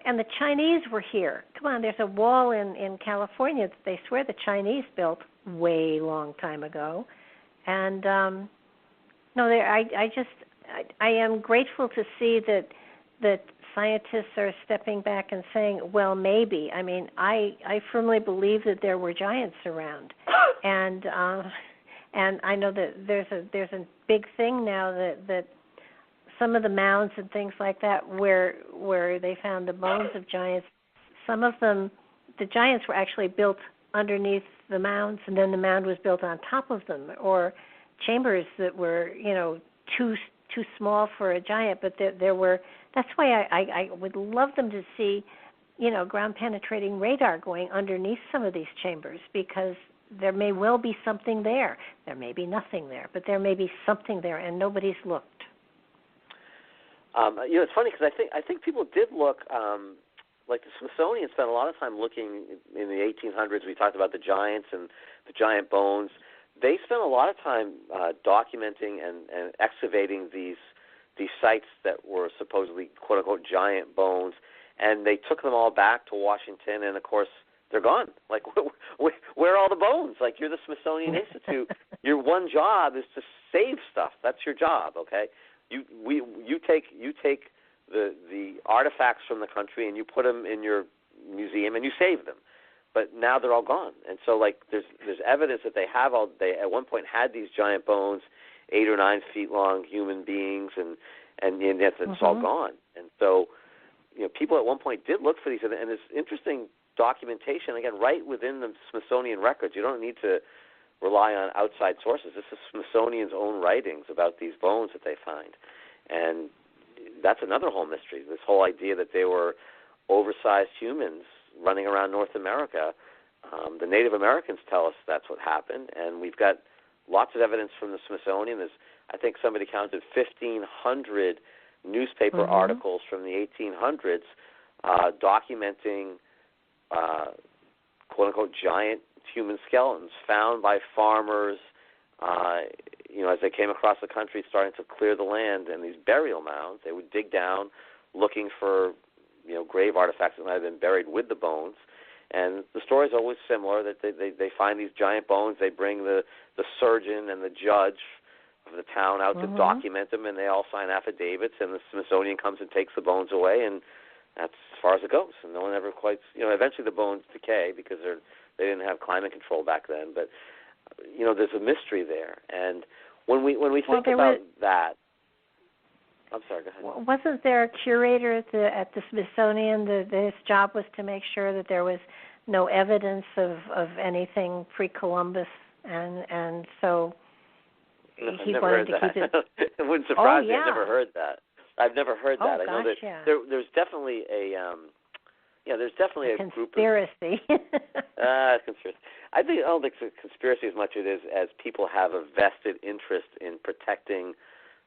and the Chinese were here. Come on, there's a wall in California that they swear the Chinese built way long time ago. And I am grateful to see that scientists are stepping back and saying, well, maybe. I mean, I firmly believe that there were giants around, and I know that there's a big thing now that some of the mounds and things like that where they found the bones of giants, some of them, the giants were actually built underneath the mounds, and then the mound was built on top of them, or chambers that were too small for a giant, but there were. That's why I would love them to see, ground penetrating radar going underneath some of these chambers, because there may well be something there. There may be nothing there, but there may be something there, and nobody's looked. It's funny because I think people did look. Like the Smithsonian spent a lot of time looking in the 1800s. We talked about the giants and the giant bones. They spent a lot of time documenting and excavating these sites that were supposedly quote-unquote giant bones, and they took them all back to Washington, and of course they're gone. Like, where are all the bones? Like, you're the Smithsonian Institute. Your one job is to save stuff. That's your job, okay? You take the artifacts from the country and you put them in your museum and you save them. But now they're all gone, and so there's evidence that they at one point had these giant bones, 8 or 9 feet long human beings, and yet it's all gone. And so, people at one point did look for these, and there's interesting documentation again right within the Smithsonian records. You don't need to rely on outside sources. This is Smithsonian's own writings about these bones that they find, and that's another whole mystery. This whole idea that they were oversized humans running around North America. The Native Americans tell us that's what happened, and we've got lots of evidence from the Smithsonian. There's I think somebody counted 1,500 newspaper articles from the 1800s documenting quote-unquote giant human skeletons found by farmers, as they came across the country starting to clear the land, and these burial mounds. They would dig down looking for, grave artifacts that might have been buried with the bones. And the story is always similar, that they find these giant bones. They bring the surgeon and the judge of the town out to document them, and they all sign affidavits, and the Smithsonian comes and takes the bones away, and that's as far as it goes. And no one ever quite, eventually the bones decay because they didn't have climate control back then. But, there's a mystery there. And when we think about that, I'm sorry, go ahead. Wasn't there a curator at the Smithsonian that his job was to make sure that there was no evidence of anything pre-Columbus, and so he wanted to keep it? It wouldn't surprise me. Yeah. I've never heard that. Oh, I know that there's definitely there's definitely a conspiracy. Conspiracy. I don't think it's a conspiracy as much as people have a vested interest in protecting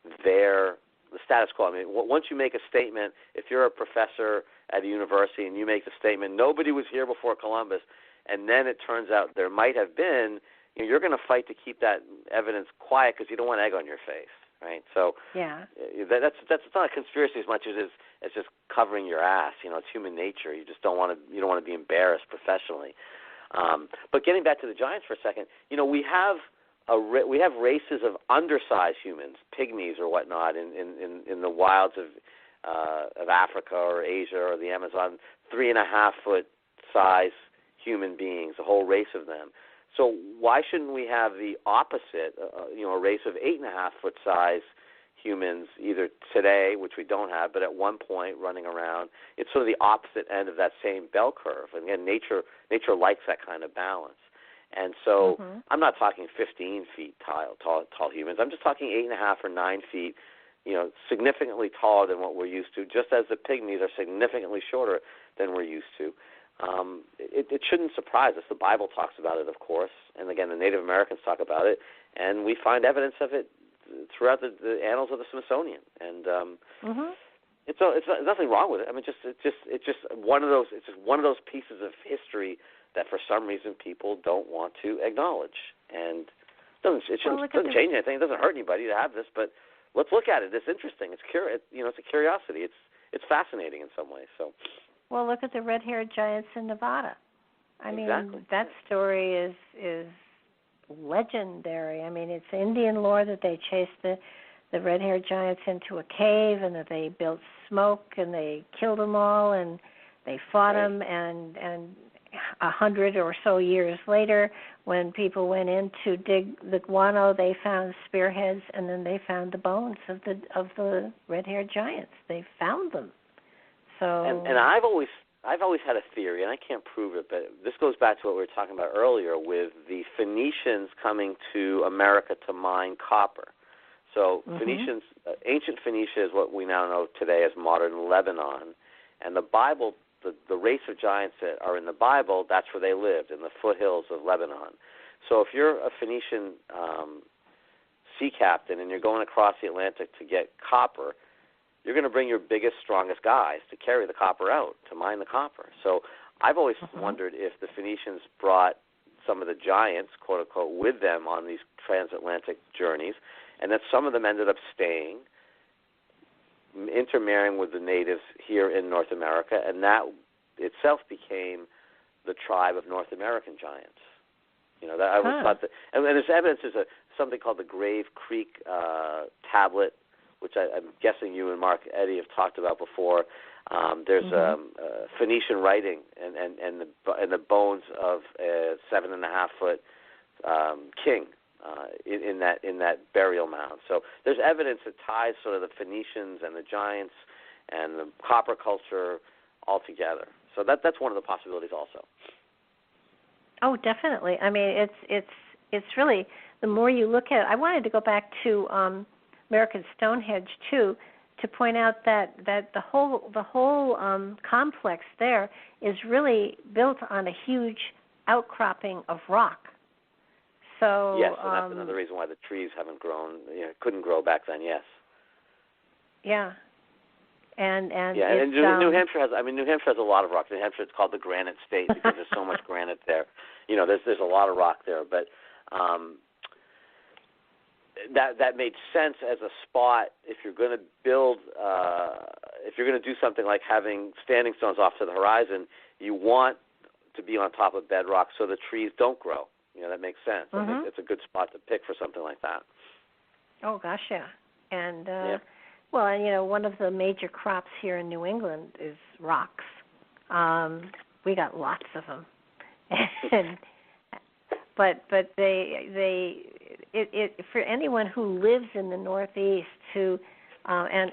the status quo. I mean, once you make a statement, if you're a professor at a university and you make the statement, nobody was here before Columbus, and then it turns out there might have been, you're going to fight to keep that evidence quiet because you don't want egg on your face, right? So that's not a conspiracy as much as it's just covering your ass. It's human nature. You just don't want to be embarrassed professionally. But getting back to the giants for a second, we have races of undersized humans, pygmies or whatnot, in the wilds of Africa or Asia or the Amazon, 3.5 foot size human beings, a whole race of them. So why shouldn't we have the opposite, a race of 8.5 foot size humans, either today, which we don't have, but at one point running around? It's sort of the opposite end of that same bell curve. And again, nature likes that kind of balance. And so I'm not talking 15 feet tall humans. I'm just talking 8.5 or 9 feet, significantly taller than what we're used to, just as the pygmies are significantly shorter than we're used to. It shouldn't surprise us. The Bible talks about it, of course, and again, the Native Americans talk about it, and we find evidence of it throughout the annals of the Smithsonian. And it's nothing wrong with it. I mean, it's just one of those pieces of history that for some reason people don't want to acknowledge. And it doesn't change anything. It doesn't hurt anybody to have this, but let's look at it. It's interesting. It's a curiosity. It's fascinating in some ways. So. Well, look at the red-haired giants in Nevada. I mean, that story is legendary. I mean, it's Indian lore that they chased the red-haired giants into a cave, and that they built smoke, and they killed them all, and they fought them, and 100 or so years later, when people went in to dig the guano, they found spearheads, and then they found the bones of the red-haired giants. They found them. So. And I've always had a theory, and I can't prove it, but this goes back to what we were talking about earlier with the Phoenicians coming to America to mine copper. So Phoenicians, ancient Phoenicia is what we now know today as modern Lebanon, and the Bible. The race of giants that are in the Bible, that's where they lived, in the foothills of Lebanon. So if you're a Phoenician sea captain and you're going across the Atlantic to get copper, you're going to bring your biggest, strongest guys to carry the copper out, to mine the copper. So I've always wondered if the Phoenicians brought some of the giants, quote unquote, with them on these transatlantic journeys, and that some of them ended up staying, intermarrying with the natives here in North America, and that itself became the tribe of North American giants. That I always thought that, and there's evidence. There's something called the Grave Creek tablet, which I'm guessing you and Mark Eddy have talked about before. There's Phoenician writing and the bones of a 7.5 foot king. In that burial mound. So there's evidence that ties sort of the Phoenicians and the giants and the copper culture all together. So that's one of the possibilities also. Oh, definitely. I mean, it's really, the more you look at it, I wanted to go back to American Stonehenge too, to point out that the whole complex there is really built on a huge outcropping of rock. So yes, and that's another reason why the trees haven't grown, couldn't grow back then. Yes. Yeah. And New Hampshire has a lot of rock. New Hampshire, it's called the Granite State because there's so much granite there. There's a lot of rock there, but that made sense as a spot if you're going to build, if you're going to do something like having standing stones off to the horizon. You want to be on top of bedrock so the trees don't grow. That makes sense. Mm-hmm. It's a good spot to pick for something like that. Oh gosh, yeah. And well, and one of the major crops here in New England is rocks. We got lots of them, but it for anyone who lives in the Northeast who and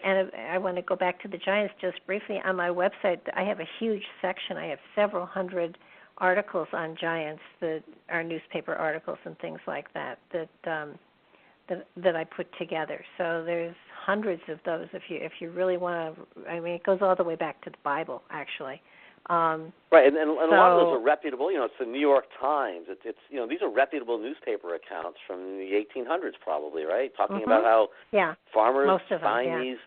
I want to go back to the giants just briefly. On my website, I have a huge section. I have several hundred articles on giants that are newspaper articles and things like that that I put together. So there's hundreds of those if you really want to. I mean, it goes all the way back to the Bible, actually. Right, and a lot of those are reputable. It's the New York Times. It's these are reputable newspaper accounts from the 1800s, probably, right? Talking about how farmers most of them, find these.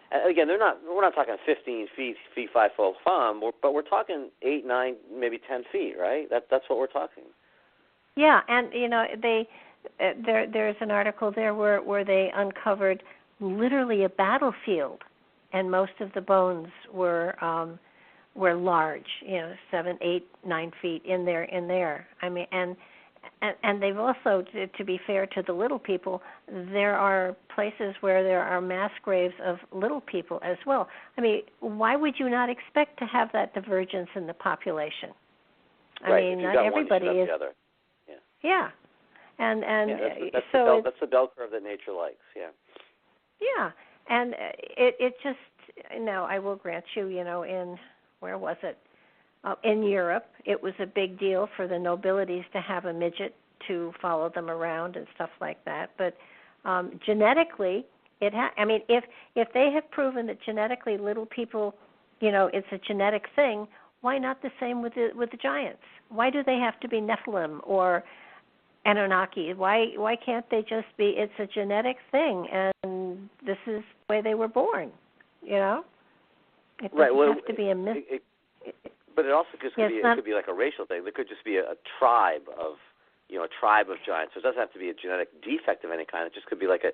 And again, we're not talking 15 feet 5 foot farm, but we're talking 8, 9, maybe 10 feet, right? That's what we're talking. Yeah, and there's an article there where they uncovered literally a battlefield, and most of the bones were large, 7, 8, 9 feet in there. I mean, and they've also, to be fair to the little people, there are places where there are mass graves of little people as well. I mean, why would you not expect to have that divergence in the population? I mean, not everybody is. Yeah. And that's the bell curve that nature likes. Yeah. Yeah, and it just I will grant you, in where was it? In Europe, it was a big deal for the nobilities to have a midget to follow them around and stuff like that. But genetically, if they have proven that genetically little people, it's a genetic thing, why not the same with the giants? Why do they have to be Nephilim or Anunnaki? Why can't they just be? It's a genetic thing, and this is the way they were born. It doesn't have to be a myth. But it also could be like a racial thing. There could just be a tribe of giants. So it doesn't have to be a genetic defect of any kind. It just could be like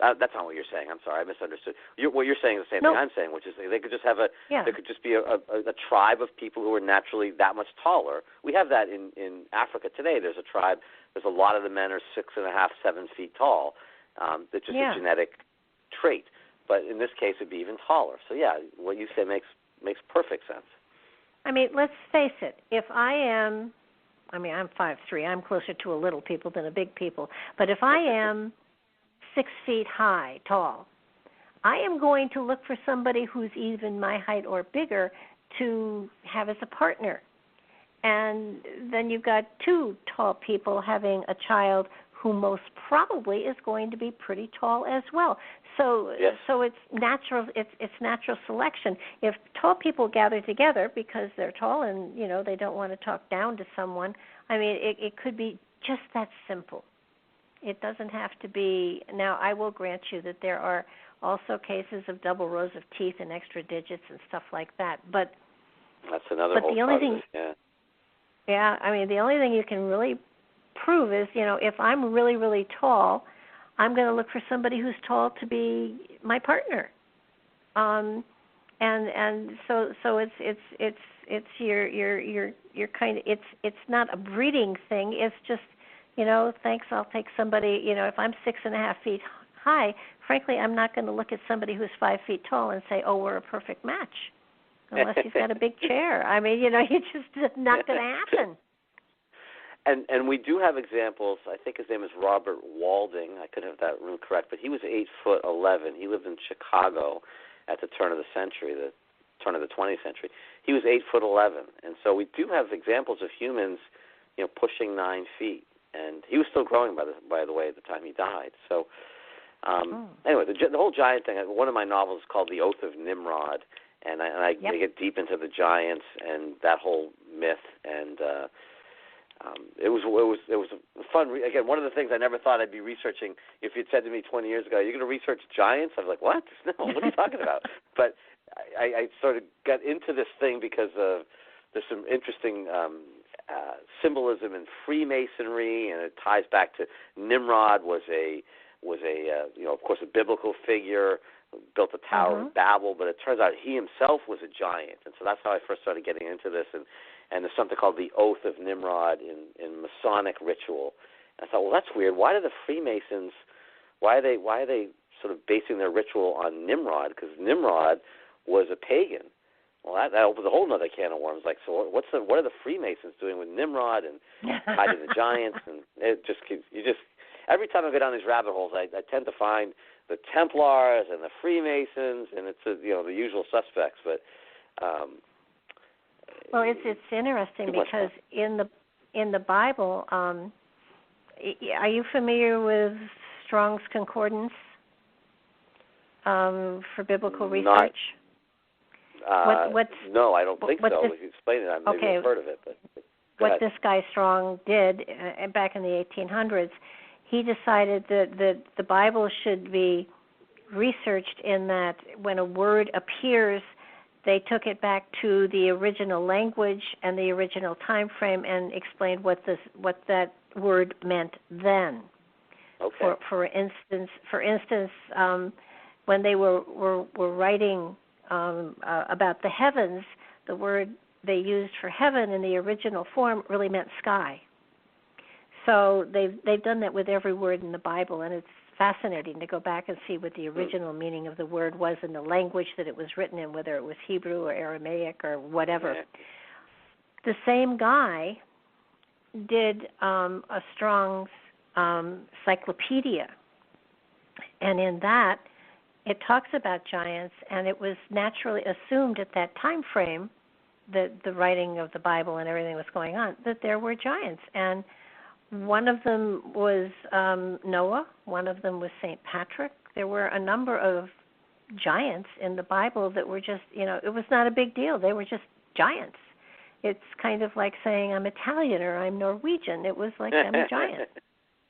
that's not what you're saying. I'm sorry, I misunderstood. What you're saying is the same thing I'm saying, which is they could just have there could just be a tribe of people who are naturally that much taller. We have that in Africa today. There's a tribe. There's a lot of the men are 6.5, 7 feet tall. That's just a genetic trait. But in this case, it'd be even taller. So what you say makes perfect sense. I mean, let's face it. If I'm 5'3". I'm closer to a little people than a big people. But if I am 6 feet high, tall, I am going to look for somebody who's even my height or bigger to have as a partner. And then you've got 2 tall people having a child who most probably is going to be pretty tall as well. So it's natural. It's natural selection. If tall people gather together because they're tall and they don't want to talk down to someone, I mean it could be just that simple. It doesn't have to be. Now I will grant you that there are also cases of double rows of teeth and extra digits and stuff like that. But that's another whole the only part thing. Of it, yeah, I mean the only thing you can really prove is if I'm really, really tall, I'm going to look for somebody who's tall to be my partner, and so it's your kind of it's not a breeding thing. It's just thanks. I'll take somebody. If I'm 6.5 feet high, frankly, I'm not going to look at somebody who's 5 feet tall and say, oh, we're a perfect match, unless he's got a big chair. I mean, it's just not going to happen. And we do have examples. I think his name is Robert Walding. I could have that room correct, but he was 8'11". He lived in Chicago at the turn of the century, the turn of the 20th century. He was 8'11", and so we do have examples of humans, pushing 9 feet, and he was still growing by the way at the time he died. So anyway, the whole giant thing. One of my novels is called The Oath of Nimrod, and I get deep into the giants and that whole myth and. it was fun. Again, one of the things I never thought I'd be researching. If you'd said to me 20 years ago, "You're going to research giants," I was like, "What? No, what are you talking about?" But I sort of got into this thing because there's some interesting symbolism in Freemasonry, and it ties back to Nimrod was a of course a biblical figure, built the Tower of Babel, but it turns out he himself was a giant, and so that's how I first started getting into this. And there's something called the Oath of Nimrod in Masonic ritual. And I thought, well, that's weird. Why do the Freemasons? Why are they sort of basing their ritual on Nimrod? Because Nimrod was a pagan. Well, that opens a whole other can of worms. Like, so what are the Freemasons doing with Nimrod and hiding the giants? And it just keeps, every time I go down these rabbit holes, I tend to find the Templars and the Freemasons, and it's the usual suspects. But well, it's interesting because in the Bible, are you familiar with Strong's Concordance for biblical research? No, I don't think so. If you explain it, I've maybe heard of it. But what this guy Strong did back in the 1800s, he decided that the Bible should be researched in that when a word appears, they took it back to the original language and the original time frame and explained what that word meant then. Okay. For instance, when they were writing about the heavens, the word they used for heaven in the original form really meant sky. So they've done that with every word in the Bible, and it's fascinating to go back and see what the original meaning of the word was in the language that it was written in, whether it was Hebrew or Aramaic or whatever. Yeah. The same guy did a Strong's Cyclopedia, and in that it talks about giants, and it was naturally assumed at that time frame that the writing of the Bible and everything was going on, that there were giants. And one of them was Noah, one of them was St. Patrick. There were a number of giants in the Bible that were just, it was not a big deal. They were just giants. It's kind of like saying I'm Italian or I'm Norwegian. It was like I'm a giant.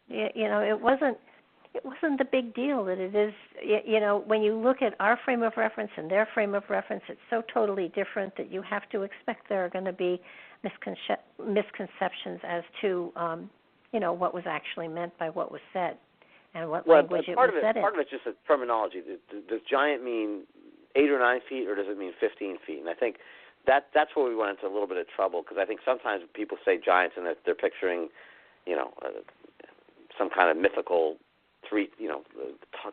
It wasn't the big deal that it is. When you look at our frame of reference and their frame of reference, it's so totally different that you have to expect there are going to be misconceptions as to what was actually meant by what was said and what language it was said in. Part of it's just a terminology. Does giant mean 8 or 9 feet, or does it mean 15 feet? And I think that's where we went into a little bit of trouble, because I think sometimes people say giants and they're picturing, some kind of mythical tree,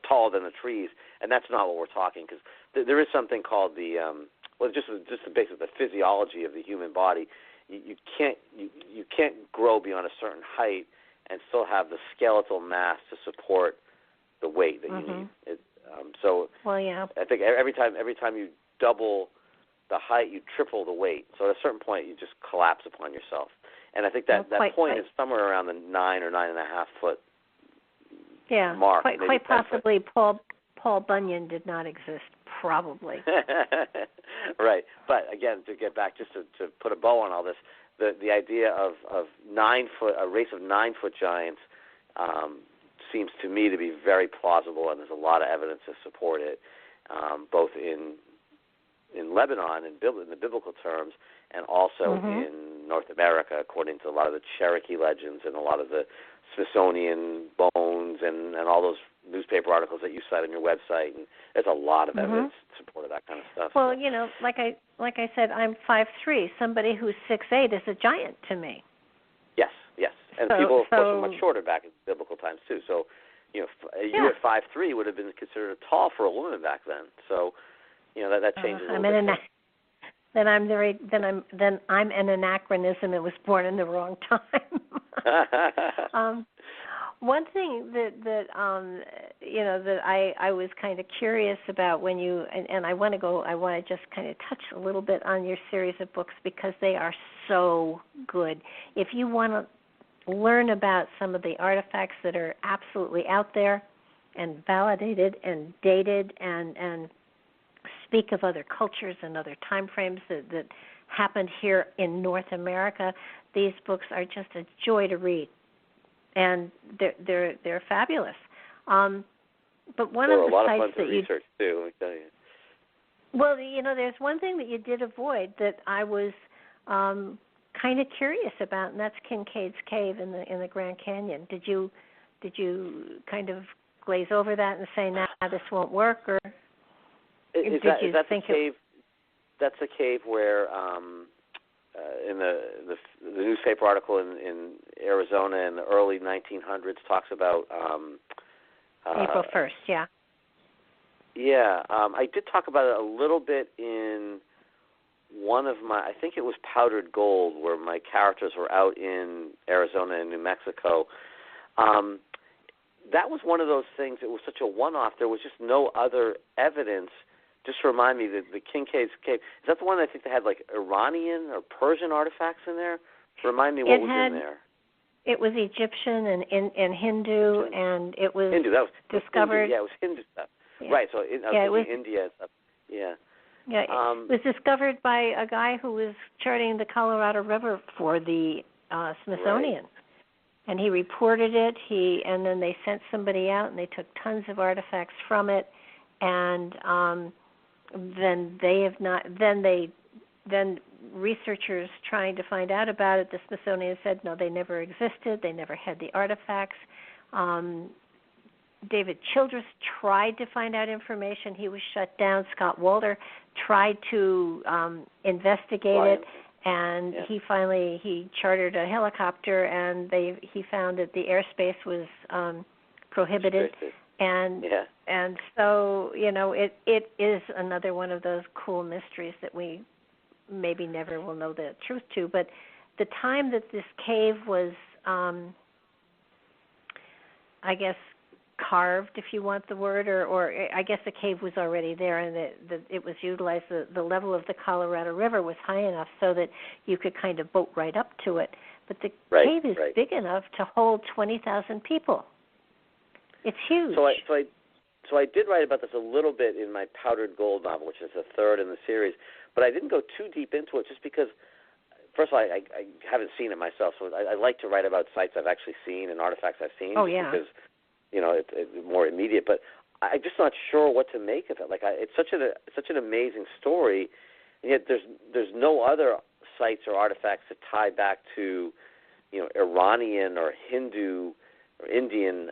taller than the trees, and that's not what we're talking, because there is something called just the basic the physiology of the human body. You can't grow beyond a certain height and still have the skeletal mass to support the weight that you need. I think every time you double the height, you triple the weight. So at a certain point, you just collapse upon yourself. And I think that point is somewhere around the 9 or 9.5 foot mark. Quite possibly Paul Bunyan did not exist, probably. Right. But again, to get back, just to put a bow on all this, the idea of 9 foot, a race of 9 foot giants, seems to me to be very plausible, and there's a lot of evidence to support it, both in Lebanon in the biblical terms, and also in North America, according to a lot of the Cherokee legends and a lot of the Smithsonian bones and all those newspaper articles that you cite on your website. And there's a lot of evidence to support that kind of stuff. Well, like I said, I'm 5'3". Somebody who's 6'8" is a giant to me. Yes. And people, of course, were much shorter back in biblical times too. So, you at 5'3" would have been considered tall for a woman back then. So, that changes a little bit. Then I'm an anachronism. It was born in the wrong time. One thing that I was kind of curious about when you and I want to just kind of touch a little bit on your series of books, because they are so good. If you want to learn about some of the artifacts that are absolutely out there and validated and dated and speak of other cultures and other time frames that happened here in North America. These books are just a joy to read, and they're fabulous. But one of the sites that you research too, let me tell you. Well, there's one thing that you did avoid that I was kind of curious about, and that's Kincaid's Cave in the Grand Canyon. Did you kind of glaze over that and say, "Nah, this won't work," or is that the cave? That's the cave where, in the newspaper article in Arizona in the early 1900s talks about April 1st. Yeah. Yeah, I did talk about it a little bit in one of my, I think it was Powdered Gold, where my characters were out in Arizona and New Mexico. That was one of those things, it was such a one-off, there was just no other evidence. Just remind me, the Kincaid's Cave, is that the one that I think they had like Iranian or Persian artifacts in there? Remind me what was in there. It was Egyptian and Hindu, and it was Hindu, that was discovered. Hindu, yeah, it was Hindu stuff. Yeah. Right, so it was India and stuff. Yeah. Yeah, it was discovered by a guy who was charting the Colorado River for the Smithsonian. Right. And he reported it, and then they sent somebody out, and they took tons of artifacts from it, and then researchers trying to find out about it, the Smithsonian said, no, they never existed, they never had the artifacts. David Childress tried to find out information. He was shut down. Scott Walter tried to investigate it, and he chartered a helicopter, and he found that the airspace was prohibited. And so, it is another one of those cool mysteries that we maybe never will know the truth to. But the time that this cave was, I guess, carved, if you want the word, or I guess the cave was already there, and it was utilized. The level of the Colorado River was high enough so that you could kind of boat right up to it. But the cave is big enough to hold 20,000 people. It's huge. So I did write about this a little bit in my Powdered Gold novel, which is the third in the series, but I didn't go too deep into it just because, first of all, I haven't seen it myself, so I like to write about sites I've actually seen and artifacts I've seen. Oh, yeah. Because, it's more immediate. But I'm just not sure what to make of it. It's such an amazing story, and yet there's no other sites or artifacts that tie back to, Iranian or Hindu or Indian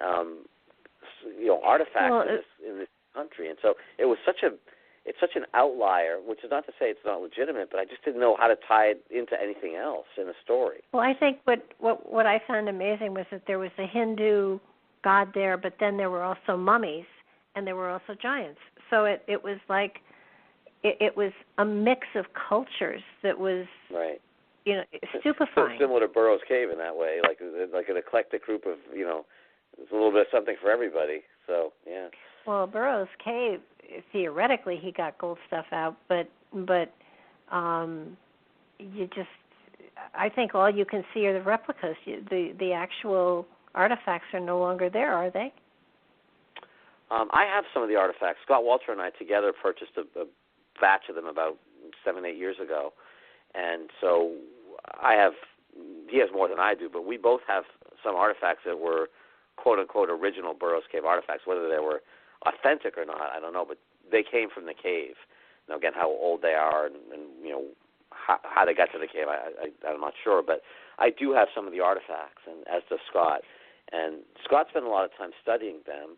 artifacts in this country. And so it was such an outlier, which is not to say it's not legitimate, but I just didn't know how to tie it into anything else in the story. Well, I think what I found amazing was that there was a Hindu god there, but then there were also mummies, and there were also giants. So it was like it was a mix of cultures that was stupefying. Similar to Burroughs Cave in that way, like an eclectic group of there's a little bit of something for everybody. So yeah. Well, Burroughs Cave, theoretically, he got gold stuff out, but I think all you can see are the replicas. The actual artifacts are no longer there, are they? I have some of the artifacts. Scott Walter and I together purchased a batch of them about 7-8 years ago, and so he has more than I do, but we both have some artifacts that were quote-unquote original Burroughs Cave artifacts. Whether they were authentic or not, I don't know, but they came from the cave. Now, again, how old they are and how they got to the cave, I'm not sure, but I do have some of the artifacts, and as does Scott. And Scott spent a lot of time studying them.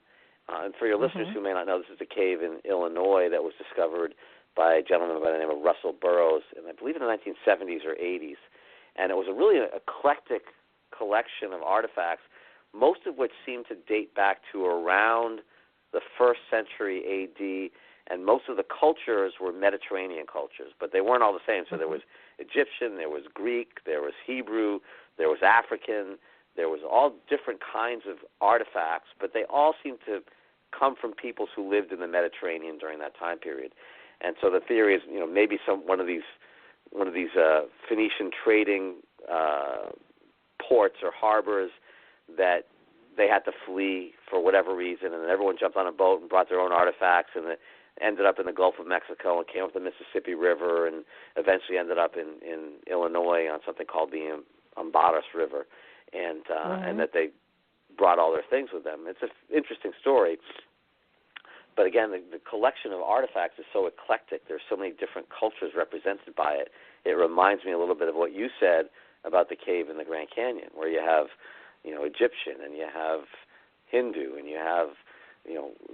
And for your listeners who may not know, this is a cave in Illinois that was discovered by a gentleman by the name of Russell Burroughs, and I believe in the 1970s or 80s. And it was a really eclectic collection of artifacts, most of which seem to date back to around the 1st century A.D., and most of the cultures were Mediterranean cultures, but they weren't all the same. So there was Egyptian, there was Greek, there was Hebrew, there was African, there was all different kinds of artifacts, but they all seem to come from peoples who lived in the Mediterranean during that time period. And so the theory is, maybe one of these Phoenician trading ports or harbors that they had to flee for whatever reason, and everyone jumped on a boat and brought their own artifacts, and ended up in the Gulf of Mexico and came up the Mississippi River and eventually ended up in Illinois on something called the Embaras River, and that they brought all their things with them. It's an interesting story. But again, the collection of artifacts is so eclectic. There's so many different cultures represented by it. It reminds me a little bit of what you said about the cave in the Grand Canyon, where you have, Egyptian, and you have Hindu, and you have,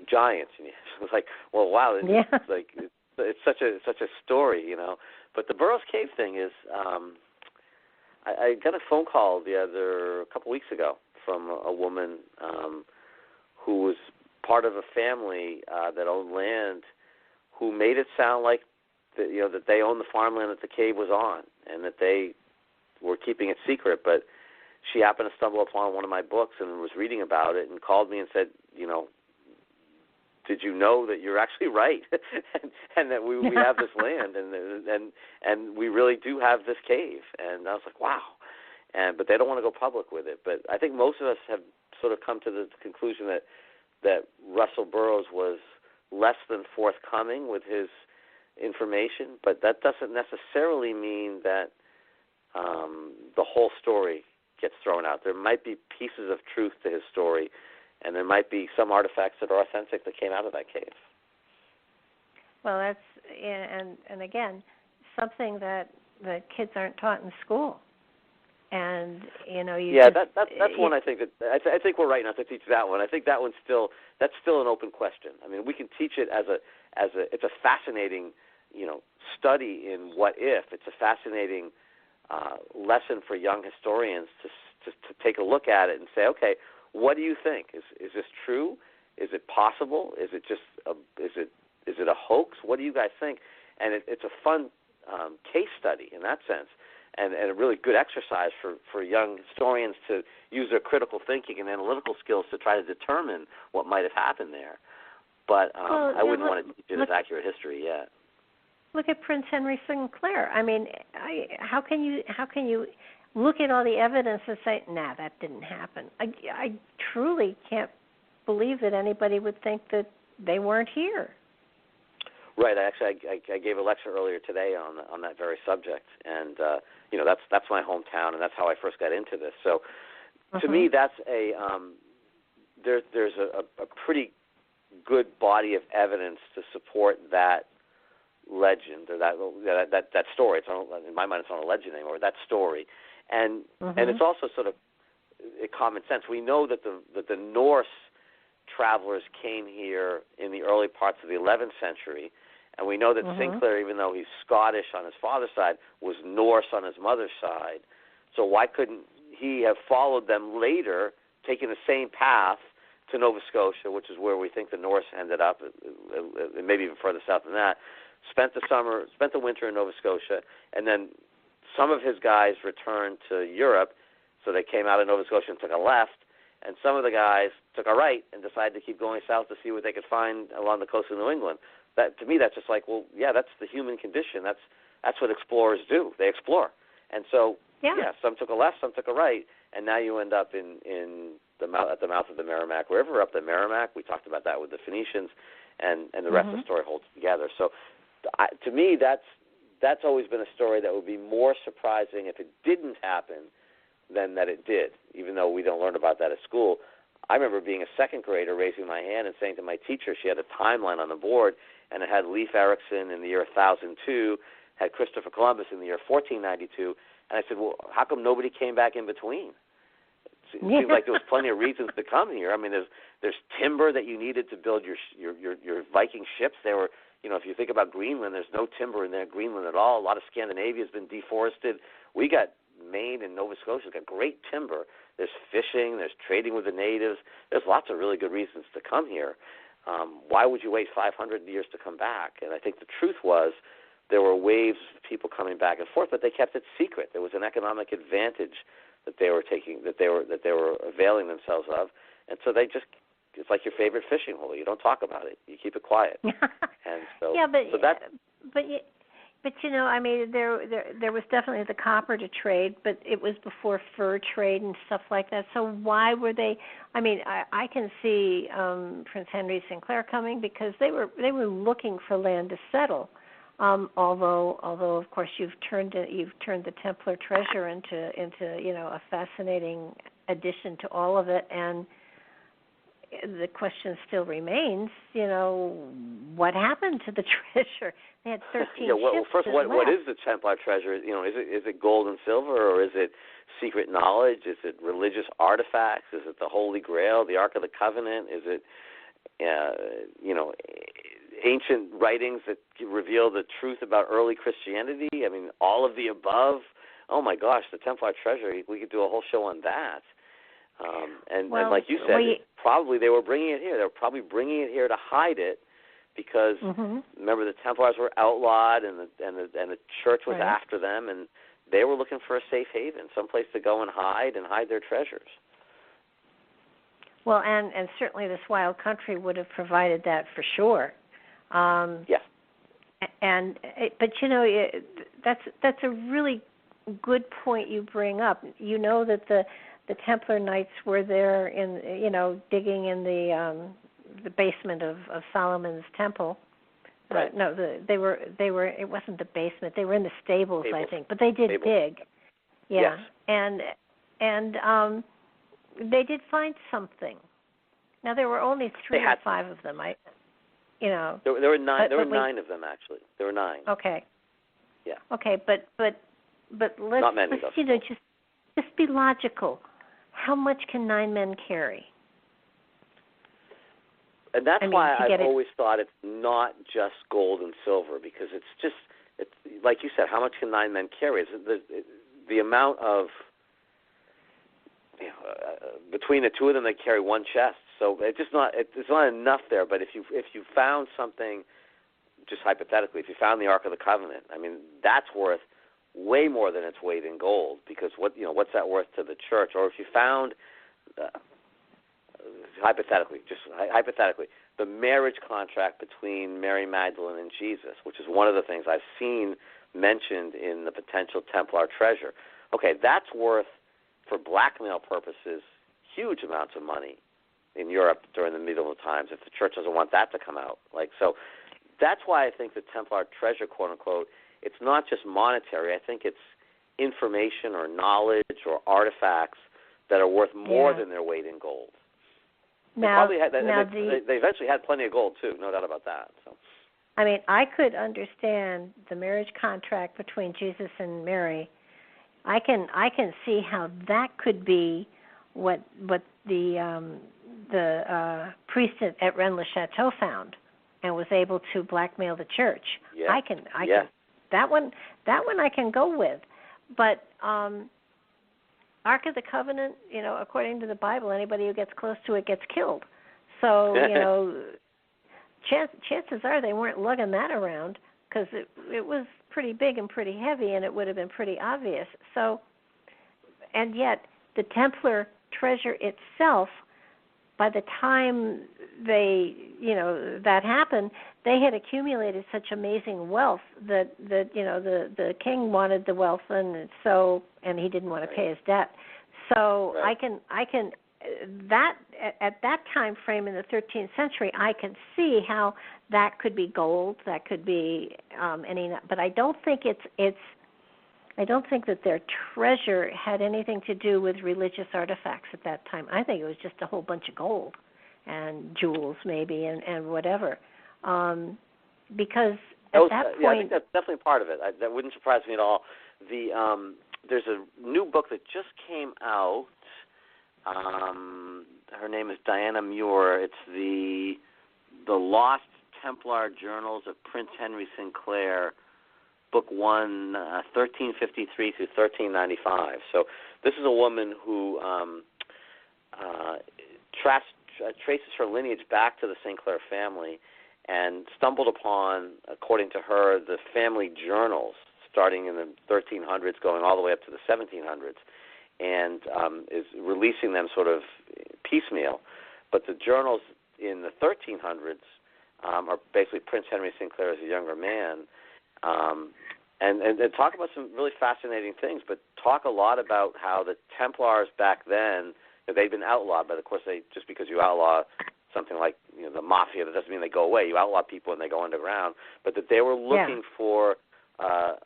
giants, and it's like, well, wow, it's like it's such a story, But the Burroughs Cave thing is, I got a phone call a couple weeks ago from a woman who was part of a family that owned land, who made it sound like that they owned the farmland that the cave was on, and that they were keeping it secret. But she happened to stumble upon one of my books and was reading about it, and called me and said, did you know that you're actually right, and that we have this land, and we really do have this cave? And I was like, wow. But they don't want to go public with it. But I think most of us have sort of come to the conclusion that Russell Burroughs was less than forthcoming with his information, but that doesn't necessarily mean that the whole story gets thrown out. There might be pieces of truth to his story, and there might be some artifacts that are authentic that came out of that cave. Well, that's, and again, something that the kids aren't taught in school. And that's one. I think I think we're right not to teach that one. I think that's still an open question. I mean, we can teach it as it's a fascinating study in what if. It's a fascinating lesson for young historians to take a look at it and say, okay, what do you think? Is this true? Is it possible? Is it just is it a hoax? What do you guys think? And it's a fun case study in that sense. And a really good exercise for young historians to use their critical thinking and analytical skills to try to determine what might have happened there. But I wouldn't want to teach it as accurate history yet. Look at Prince Henry Sinclair. I mean, how can you look at all the evidence and say, nah, that didn't happen? I truly can't believe that anybody would think that they weren't here. Right. I gave a lecture earlier today on that very subject, and that's my hometown, and that's how I first got into this. So, to me, that's there's a pretty good body of evidence to support that legend or that story. In my mind, it's not a legend anymore. That story, and it's also sort of common sense. We know that the Norse travelers came here in the early parts of the 11th century. And we know that Sinclair, even though he's Scottish on his father's side, was Norse on his mother's side. So why couldn't he have followed them later, taking the same path to Nova Scotia, which is where we think the Norse ended up, and maybe even further south than that, spent the winter in Nova Scotia, and then some of his guys returned to Europe, so they came out of Nova Scotia and took a left, and some of the guys took a right and decided to keep going south to see what they could find along the coast of New England. That, to me, that's just like, well, yeah, that's the human condition. That's what explorers do. They explore. And so, some took a left, some took a right, and now you end up at the mouth of the Merrimack River, up the Merrimack. We talked about that with the Phoenicians, and the rest of the story holds together. So, to me, that's always been a story that would be more surprising if it didn't happen than that it did, even though we don't learn about that at school. I remember being a second grader, raising my hand and saying to my teacher, she had a timeline on the board, and it had Leif Erikson in the year 1002, had Christopher Columbus in the year 1492, and I said, well, how come nobody came back in between? It seems like there was plenty of reasons to come here. I mean, there's timber that you needed to build your Viking ships. There were, if you think about Greenland, there's no timber in there, Greenland at all. A lot of Scandinavia has been deforested. We got Maine and Nova Scotia got great timber. There's fishing, there's trading with the natives. There's lots of really good reasons to come here. Why would you wait 500 years to come back? And I think the truth was there were waves of people coming back and forth, but they kept it secret. There was an economic advantage that they were taking, that they were availing themselves of, and so it's like your favorite fishing hole. You don't talk about it. You keep it quiet. And so, But I mean, there was definitely the copper to trade, but it was before fur trade and stuff like that. So why were they? I mean, I can see Prince Henry Sinclair coming because they were looking for land to settle. Although of course you've turned the Templar treasure into a fascinating addition to all of it, and the question still remains, what happened to the treasure? They had 13 ships. First, what is the Templar treasure? Is it gold and silver, or is it secret knowledge? Is it religious artifacts? Is it the Holy Grail, the Ark of the Covenant? Is it, ancient writings that reveal the truth about early Christianity? I mean, all of the above. Oh my gosh, the Templar treasure! We could do a whole show on that. And like you said, probably they were bringing it here. They were probably bringing it here to hide it, because remember the Templars were outlawed, and the church was after them, and they were looking for a safe haven, someplace to go and hide their treasures. Well, and certainly this wild country would have provided that for sure. Yeah. But that's a really good point you bring up. You know that the Templar Knights were there digging in the basement of Solomon's temple. Right. They were. It wasn't the basement. They were in the stables. I think, but they did dig. Yeah. Yes. And they did find something. Now there were only 3 or 5 of them. There were 9. There were 9 of them actually. There were 9. Okay. Yeah. Okay, but let's not many, just be logical. How much can 9 men carry? And that's why I've always thought it's not just gold and silver, because it's like you said, how much can 9 men carry? The amount of between the 2 of them, they carry 1 chest. So it's not enough there. But if you found something, just hypothetically, if you found the Ark of the Covenant, I mean, that's worth way more than its weight in gold, because what's that worth to the church? Or if you found hypothetically, the marriage contract between Mary Magdalene and Jesus, which is one of the things I've seen mentioned in the potential Templar treasure. Okay, that's worth, for blackmail purposes, huge amounts of money in Europe during the medieval times, if the church doesn't want that to come out. So that's why I think the Templar treasure, quote unquote, it's not just monetary. I think it's information or knowledge or artifacts that are worth more than their weight in gold. They eventually had plenty of gold too, no doubt about that. So, I mean, I could understand the marriage contract between Jesus and Mary. I can see how that could be what the priest at Rennes-le-Château found and was able to blackmail the church. Yeah. I can that one I can go with, but Ark of the Covenant, according to the Bible, anybody who gets close to it gets killed. So chances are they weren't lugging that around, because it was pretty big and pretty heavy, and it would have been pretty obvious. So, and yet the Templar treasure itself, by the time that happened, they had accumulated such amazing wealth that the king wanted the wealth, and he didn't want to pay his debt. So I can that at that time frame in the 13th century, I can see how that could be gold, that could be but I don't think I don't think that their treasure had anything to do with religious artifacts at that time. I think it was just a whole bunch of gold and jewels maybe and whatever. Because at that point... Yeah, I think that's definitely part of it. That wouldn't surprise me at all. There's a new book that just came out. Her name is Diana Muir. It's the Lost Templar Journals of Prince Henry Sinclair, Book 1, 1353 through 1395. So this is a woman who traces her lineage back to the Sinclair family and stumbled upon, according to her, the family journals starting in the 1300s going all the way up to the 1700s, and is releasing them sort of piecemeal. But the journals in the 1300s are basically Prince Henry Sinclair as a younger man, And talk about some really fascinating things, but talk a lot about how the Templars back then, they'd been outlawed, but of course just because you outlaw something like the mafia, that doesn't mean they go away. You outlaw people and they go underground, but that they were looking for a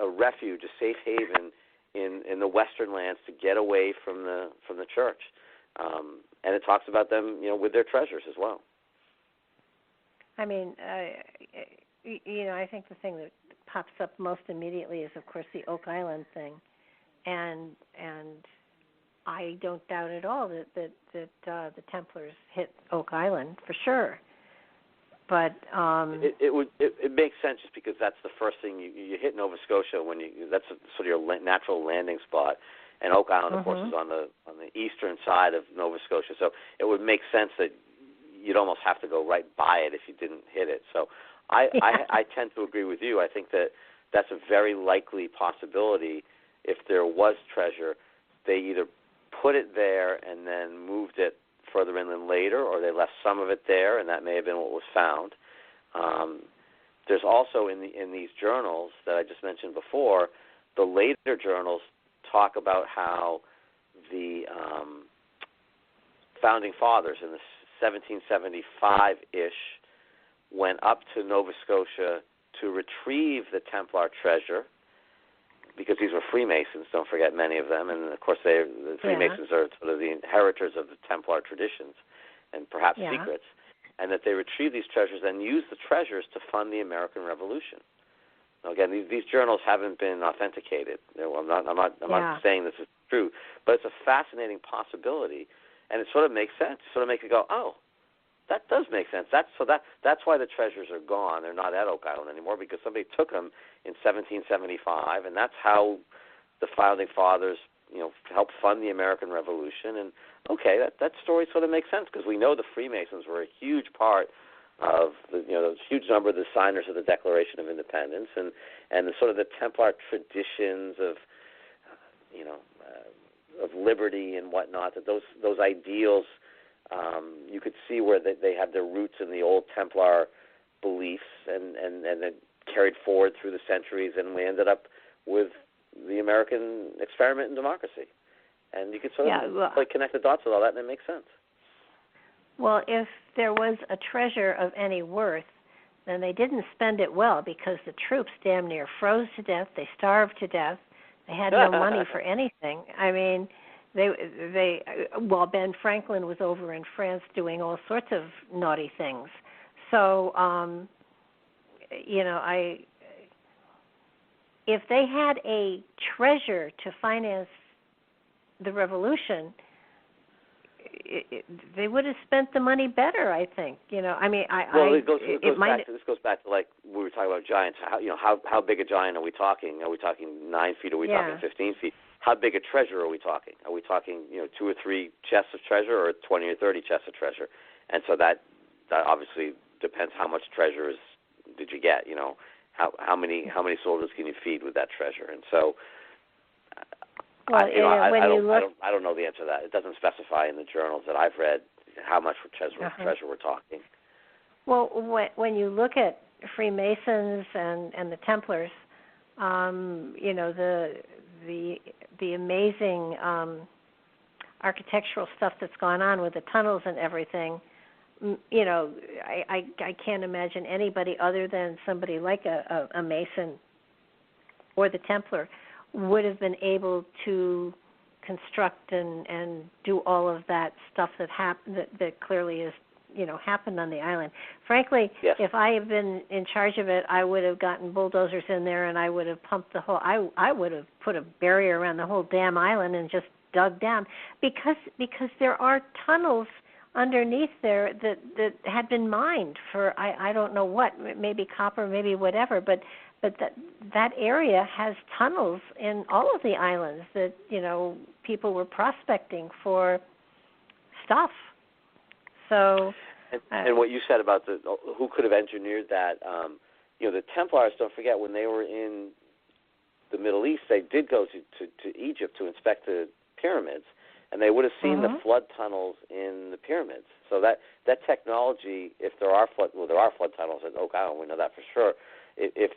refuge, a safe haven in the Western lands to get away from the church. And it talks about them, with their treasures as well. I mean, I think the thing that pops up most immediately is, of course, the Oak Island thing, and I don't doubt at all that the Templars hit Oak Island for sure. But it makes sense just because that's the first thing you hit Nova Scotia that's sort of your natural landing spot, and Oak Island, of course, is on the eastern side of Nova Scotia. So it would make sense that you'd almost have to go right by it if you didn't hit it. So I tend to agree with you. I think that's a very likely possibility. If there was treasure, they either put it there and then moved it further inland later, or they left some of it there, and that may have been what was found. There's also in these journals that I just mentioned before, the later journals talk about how the founding fathers in the 1775-ish went up to Nova Scotia to retrieve the Templar treasure, because these were Freemasons, don't forget many of them, and of course the Freemasons are sort of the inheritors of the Templar traditions and perhaps secrets, and that they retrieved these treasures and used the treasures to fund the American Revolution. Now, again, these journals haven't been authenticated. I'm not saying this is true, but it's a fascinating possibility, and it sort of makes sense. It sort of makes you go, oh, that does make sense. That's why the treasures are gone. They're not at Oak Island anymore, because somebody took them in 1775, and that's how the founding fathers, helped fund the American Revolution. And okay, that story sort of makes sense, because we know the Freemasons were a huge part of the huge number of the signers of the Declaration of Independence, and the sort of the Templar traditions of of liberty and whatnot. That those ideals. You could see where they had their roots in the old Templar beliefs, and then carried forward through the centuries, and we ended up with the American experiment in democracy. And you could sort of connect the dots with all that, and it makes sense. Well, if there was a treasure of any worth, then they didn't spend it well, because the troops damn near froze to death. They starved to death. They had no money for anything. I mean, Ben Franklin was over in France doing all sorts of naughty things. So, if they had a treasure to finance the revolution, they would have spent the money better, I think. This goes back to like we were talking about giants. How big a giant are we talking? Are we talking 9 feet? Are we talking 15 feet? How big a treasure are we talking? Are we talking 2 or 3 chests of treasure, or 20 or 30 chests of treasure? And so that obviously depends how much treasure did you get. How many soldiers can you feed with that treasure? And so I don't know the answer to that. It doesn't specify in the journals that I've read how much treasure we're talking. Well, when you look at Freemasons and the Templars, the amazing architectural stuff that's gone on with the tunnels and everything, I can't imagine anybody other than somebody like a Mason or the Templar would have been able to construct and do all of that stuff that clearly is happened on the island. Frankly, if I had been in charge of it, I would have gotten bulldozers in there, and I would have pumped the whole. I would have put a barrier around the whole damn island and just dug down, because there are tunnels underneath there that had been mined for I don't know what, maybe copper, maybe whatever, but that area has tunnels in all of the islands that people were prospecting for stuff. So, and what you said about who could have engineered that, the Templars, don't forget, when they were in the Middle East, they did go to Egypt to inspect the pyramids, and they would have seen the flood tunnels in the pyramids. So that technology, if there are flood tunnels at Oak Island, we know that for sure. If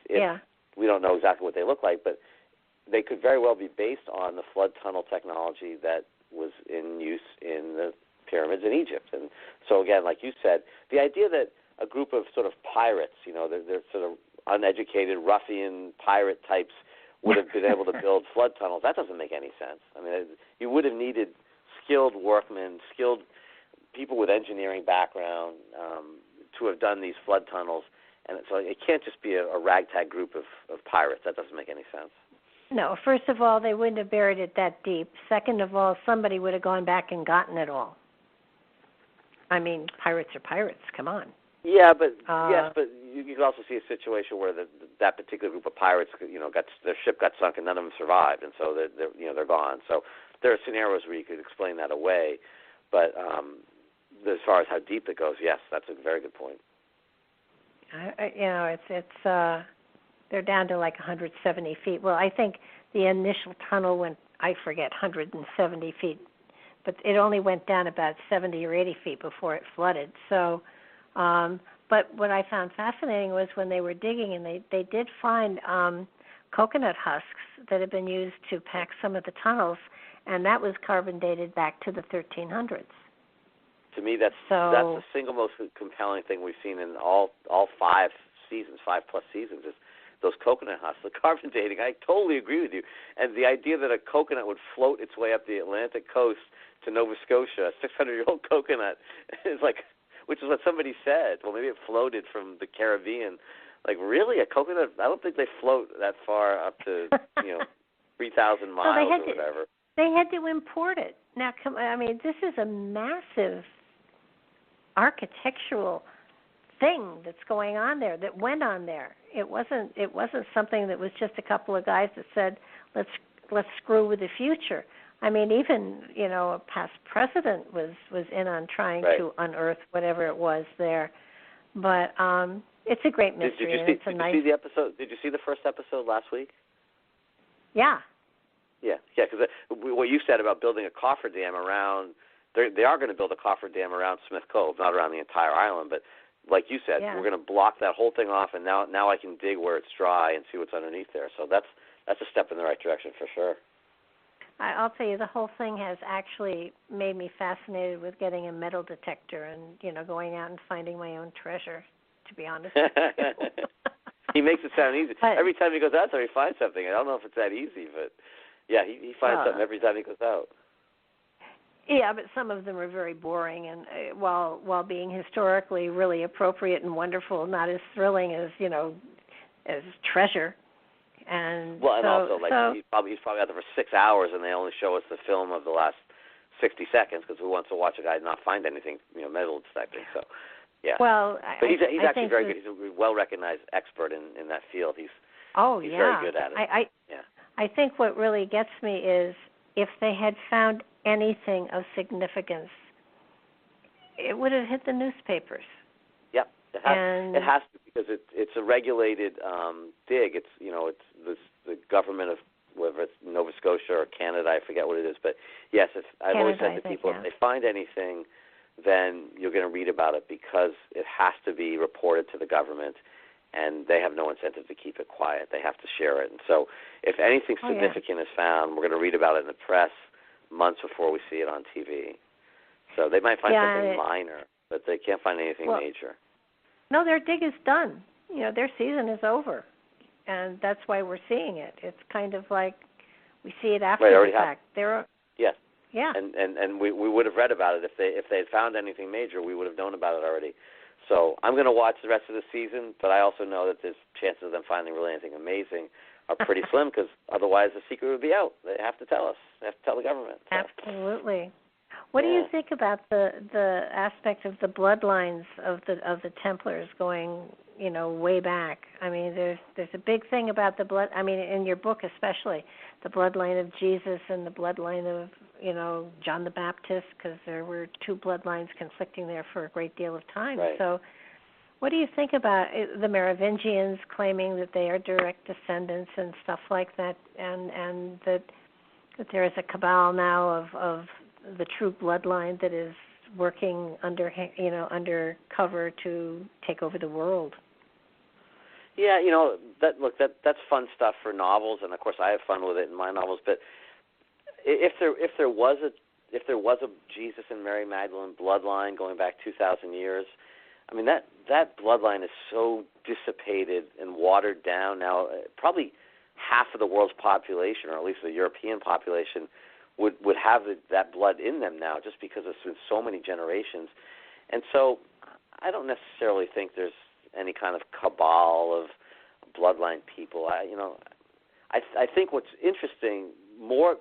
we don't know exactly what they look like, but they could very well be based on the flood tunnel technology that was in use in the pyramids in Egypt. And so, again, like you said, the idea that a group of sort of pirates, they're sort of uneducated, ruffian pirate types would have been able to build flood tunnels, that doesn't make any sense. I mean, you would have needed skilled workmen, skilled people with engineering background to have done these flood tunnels. And so it can't just be a ragtag group of pirates. That doesn't make any sense. No, first of all, they wouldn't have buried it that deep. Second of all, somebody would have gone back and gotten it all. I mean, pirates are pirates. Come on. Yeah, but you could also see a situation where that particular group of pirates, their ship got sunk and none of them survived, and so they're gone. So there are scenarios where you could explain that away. But as far as how deep it goes, yes, that's a very good point. They're down to like 170 feet. Well, I think the initial tunnel went, 170 feet, but it only went down about 70 or 80 feet before it flooded. So, but what I found fascinating was when they were digging, and they did find coconut husks that had been used to pack some of the tunnels, and that was carbon dated back to the 1300s. To me, that's the single most compelling thing we've seen in all 5 seasons, 5+ seasons, is those coconut husks. The carbon dating, I totally agree with you. And the idea that a coconut would float its way up the Atlantic coast to Nova Scotia, a 600-year-old coconut, is like, which is what somebody said. Well, maybe it floated from the Caribbean. Like, really, a coconut? I don't think they float that far up to 3,000 miles or whatever. They had to import it. Now, this is a massive architectural thing that's going on there, that went on there. It wasn't something that was just a couple of guys that said, let's screw with the future. I mean, even a past president was in on trying to unearth whatever it was there. But it's a great mystery. Did you see the episode? Did you see the first episode last week? Yeah. Yeah, because what you said about building a cofferdam around, they are going to build a cofferdam around Smith Cove, not around the entire island, but like you said, we're going to block that whole thing off, and now I can dig where it's dry and see what's underneath there. So that's a step in the right direction for sure. I'll tell you, the whole thing has actually made me fascinated with getting a metal detector and going out and finding my own treasure, to be honest with you. He makes it sound easy. Every time he goes out there, he finds something. I don't know if it's that easy, but yeah, he finds something every time he goes out. Yeah, but some of them are very boring, and while being historically really appropriate and wonderful, not as thrilling as as treasure. And also he's probably out there for 6 hours, and they only show us the film of the last 60 seconds because who wants to watch a guy not find anything metal detecting? So yeah. Well, but he's actually very good. He's a well-recognized expert in that field. He's very good at it. I think what really gets me is if they had found anything of significance, it would have hit the newspapers. Yep, it has to, because it's a regulated dig. It's the government of whether it's Nova Scotia or Canada, I forget what it is, but yes, I've always said to people, if they find anything, then you're going to read about it because it has to be reported to the government, and they have no incentive to keep it quiet. They have to share it. And so if anything significant is found, we're going to read about it in the press months before we see it on TV. So they might find something minor, but they can't find anything major. No, their dig is done. Their season is over, and that's why we're seeing it. It's kind of like we see it after the fact. Yes. Yeah. And we would have read about it if they had found anything major. We would have known about it already. So I'm going to watch the rest of the season, but I also know that there's chances of them finding really anything amazing are pretty slim, because otherwise the secret would be out. They have to tell us. They have to tell the government. So. Absolutely. What do you think about the aspect of the bloodlines of the Templars going, way back? I mean, there's a big thing about the blood. I mean, in your book especially, the bloodline of Jesus and the bloodline of John the Baptist, because there were 2 bloodlines conflicting there for a great deal of time. Right. So, what do you think about the Merovingians claiming that they are direct descendants and stuff like that, and that there is a cabal now of the true bloodline that is working under cover to take over the world? Yeah, that's fun stuff for novels, and of course I have fun with it in my novels. But if there was a Jesus and Mary Magdalene bloodline going back 2,000 years, I mean that bloodline is so dissipated and watered down now. Probably half of the world's population, or at least the European population, would have that blood in them now, just because it's been so many generations. And so I don't necessarily think there's any kind of cabal of bloodline people. I think what's more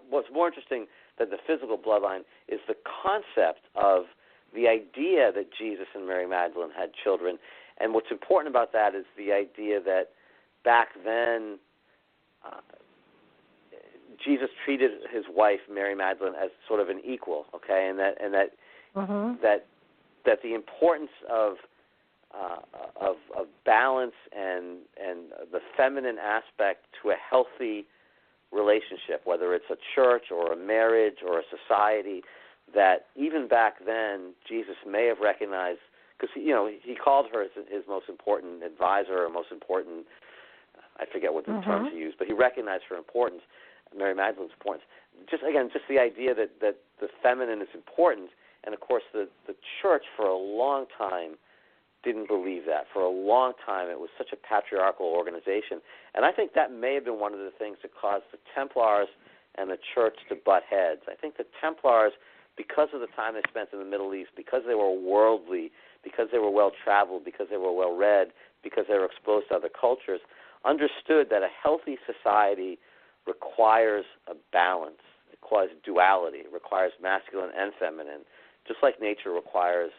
interesting than the physical bloodline is the concept of the idea that Jesus and Mary Magdalene had children. And what's important about that is the idea that back then Jesus treated his wife Mary Magdalene as sort of an equal, okay, and that the importance of balance and the feminine aspect to a healthy relationship, whether it's a church or a marriage or a society, that even back then Jesus may have recognized, because he called her his most important advisor or most important, I forget what the terms he used, but he recognized her importance, Mary Magdalene's importance. Just the idea that the feminine is important, and of course the church for a long time didn't believe that. For a long time it was such a patriarchal organization, and I think that may have been one of the things that caused the Templars and the church to butt heads. I think the Templars, because of the time they spent in the Middle East, because they were worldly, because they were well-traveled, because they were well-read, because they were exposed to other cultures, understood that a healthy society requires a balance. It requires duality. It requires masculine and feminine, just like nature requires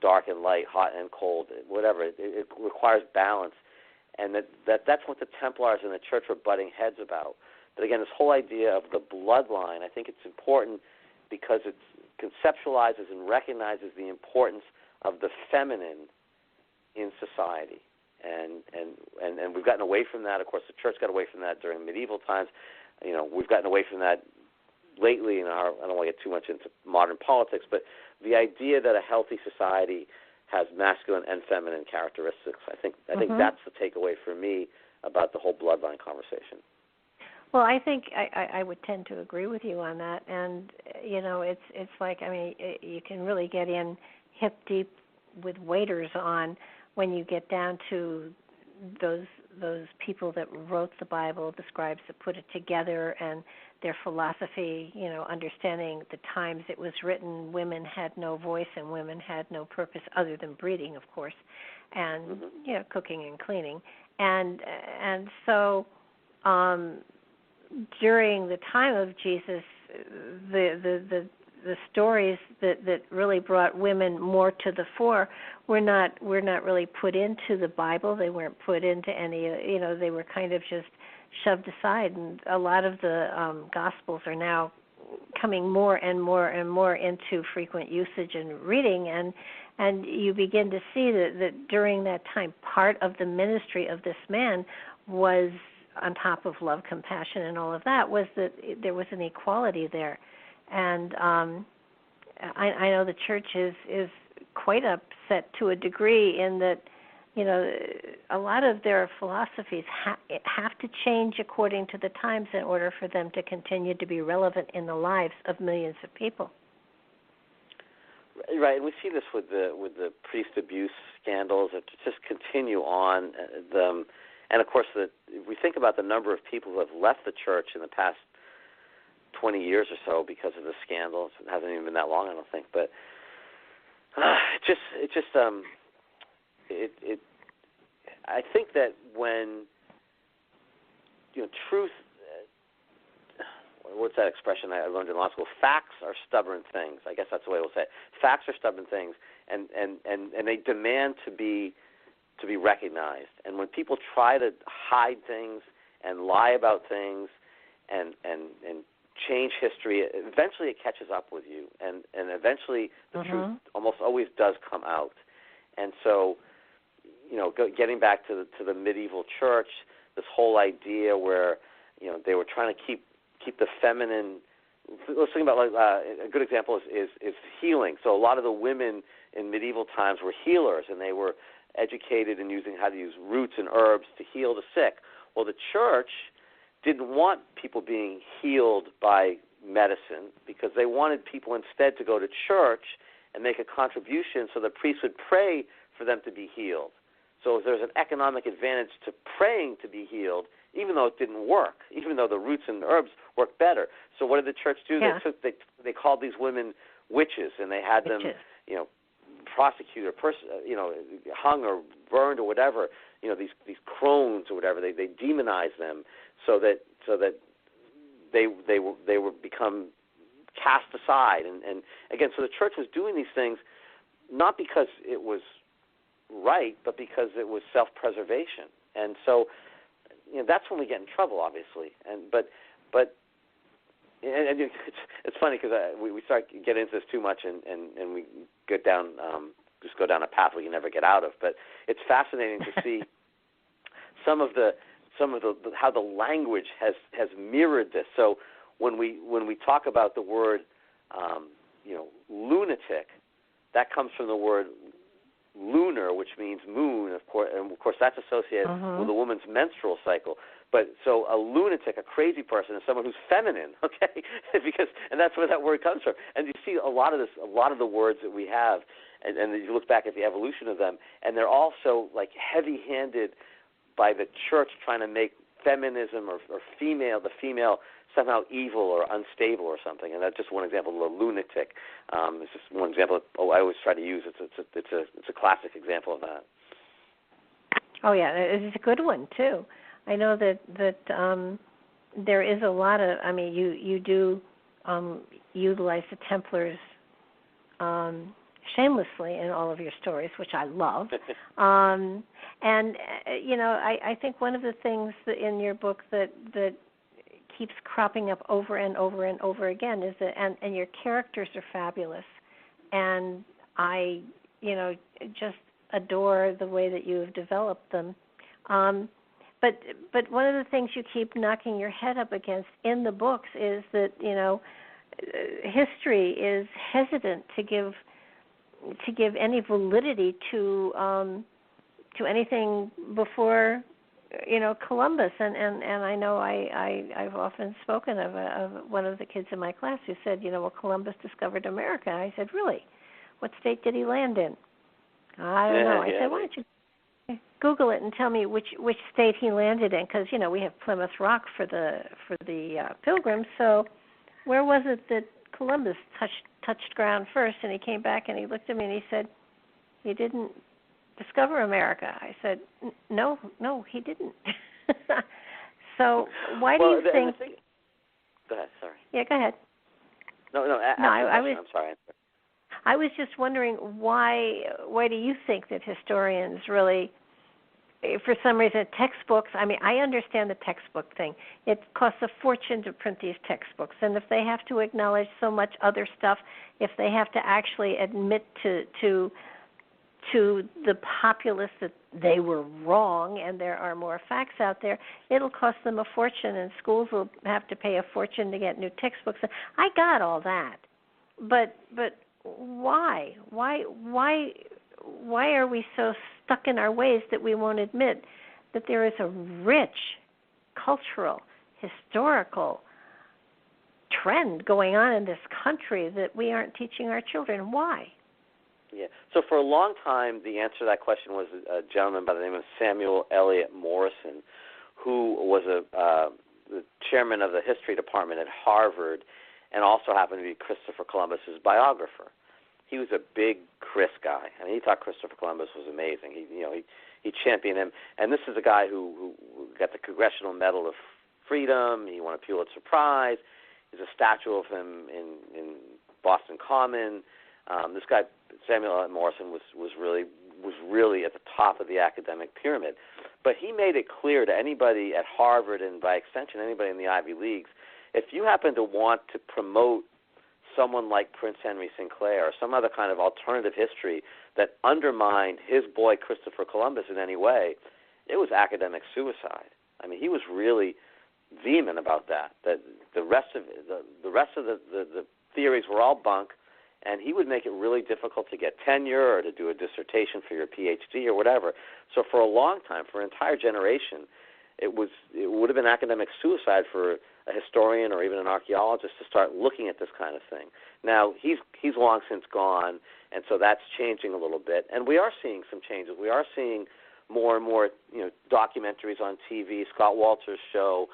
dark and light, hot and cold, whatever. It requires balance. And that's what the Templars and the church were butting heads about. But again, this whole idea of the bloodline, I think it's important because it conceptualizes and recognizes the importance of the feminine in society. And we've gotten away from that. Of course, the church got away from that during medieval times. We've gotten away from that lately. I don't want to get too much into modern politics, but the idea that a healthy society has masculine and feminine characteristics, I think that's the takeaway for me about the whole bloodline conversation. Well, I think I would tend to agree with you on that, and it's like, I mean, you can really get in hip deep with waders on when you get down to those people that wrote the Bible, the scribes that put it together, and their philosophy, understanding the times it was written. Women had no voice and women had no purpose other than breeding, of course, and cooking and cleaning, and so during the time of Jesus, the stories that really brought women more to the fore were not really put into the Bible. They weren't put into any, they were kind of just shoved aside. And a lot of the Gospels are now coming more and more and more into frequent usage and reading, and you begin to see that during that time, part of the ministry of this man was, on top of love, compassion, and all of that, was that there was an equality there. And I know the church is quite upset to a degree in that, a lot of their philosophies have to change according to the times in order for them to continue to be relevant in the lives of millions of people. Right, and we see this with the priest abuse scandals that just continue on. And of course, if we think about the number of people who have left the church in the past 20 years or so because of the scandals, it hasn't even been that long, I don't think. But I think that when truth, what's that expression I learned in law school? Facts are stubborn things. I guess that's the way we'll say it. Facts are stubborn things, and they demand to be recognized. And when people try to hide things and lie about things and change history, eventually it catches up with you, and eventually the truth almost always does come out. And so, getting back to the medieval church, this whole idea where they were trying to keep the feminine. Let's think about a good example is healing. So a lot of the women in medieval times were healers, and they were educated in using how to use roots and herbs to heal the sick. Well, the church didn't want people being healed by medicine because they wanted people instead to go to church and make a contribution so the priest would pray for them to be healed. So there's an economic advantage to praying to be healed, even though it didn't work, even though the roots and herbs work better. So what did the church do? Yeah. They called these women witches, and they had them, prosecuted or hung or burned or whatever. These crones or whatever. They demonized them so that they were become cast aside. And again, so the church was doing these things not because it was right, but because it was self-preservation. And so that's when we get in trouble, obviously. But it's funny because we start getting into this too much, and we get down just go down a path we can never get out of. But it's fascinating to see some of the how the language has mirrored this. So when we talk about the word lunatic, that comes from the word lunar, which means moon, of course, and of course that's associated with a woman's menstrual cycle. But so a lunatic, a crazy person, is someone who's feminine, okay? and that's where that word comes from. And you see a lot of the words that we have, and you look back at the evolution of them, and they're also like heavy-handed by the church trying to make feminism or the female somehow evil or unstable or something. And that's just one example. The lunatic is just one example. I always try to use. It's a classic example of that. Oh yeah, it's a good one too. I know that there is a lot of. I mean, you do utilize the Templars shamelessly in all of your stories, which I love. And I think one of the things that in your book that keeps cropping up over and over and over again is that, and your characters are fabulous, and I just adore the way that you have developed them. But one of the things you keep knocking your head up against in the books is that history is hesitant to give any validity to anything before Columbus, and I know I've often spoken of one of the kids in my class who said, Columbus discovered America. I said, really? What state did he land in? I don't know. I said, why don't you Google it and tell me which state he landed in, because we have Plymouth Rock for the Pilgrims. So where was it that Columbus touched ground first? And he came back and he looked at me and he said, "You didn't discover America." I said, No, he didn't. So why do you think? Go ahead. Sorry. Yeah, go ahead. No. I'm sorry. I was just wondering why do you think that historians really, for some reason, textbooks, I mean, I understand the textbook thing. It costs a fortune to print these textbooks, and if they have to acknowledge so much other stuff, if they have to actually admit to the populace that they were wrong and there are more facts out there, it'll cost them a fortune, and schools will have to pay a fortune to get new textbooks. I got all that, but why? Why are we so stuck in our ways that we won't admit that there is a rich cultural, historical trend going on in this country that we aren't teaching our children? Why? Yeah. So for a long time, the answer to that question was a gentleman by the name of Samuel Eliot Morison, who was the chairman of the history department at Harvard, and also happened to be Christopher Columbus's biographer. He was a big Chris guy. I mean, he thought Christopher Columbus was amazing. He championed him, and this is a guy who got the Congressional Medal of Freedom. He won a Pulitzer Prize. There's a statue of him in Boston Common. This guy Samuel L. Morison was really at the top of the academic pyramid. But he made it clear to anybody at Harvard, and by extension anybody in the Ivy Leagues, if you happen to want to promote someone like Prince Henry Sinclair or some other kind of alternative history that undermined his boy Christopher Columbus in any way, it was academic suicide. I mean, he was really vehement about that. That the rest of the theories were all bunk, and he would make it really difficult to get tenure or to do a dissertation for your PhD or whatever. So for a long time, for an entire generation, it would have been academic suicide for a historian or even an archaeologist to start looking at this kind of thing. Now, he's long since gone, and so that's changing a little bit. And we are seeing some changes. We are seeing more and more, documentaries on TV, Scott Walter's show,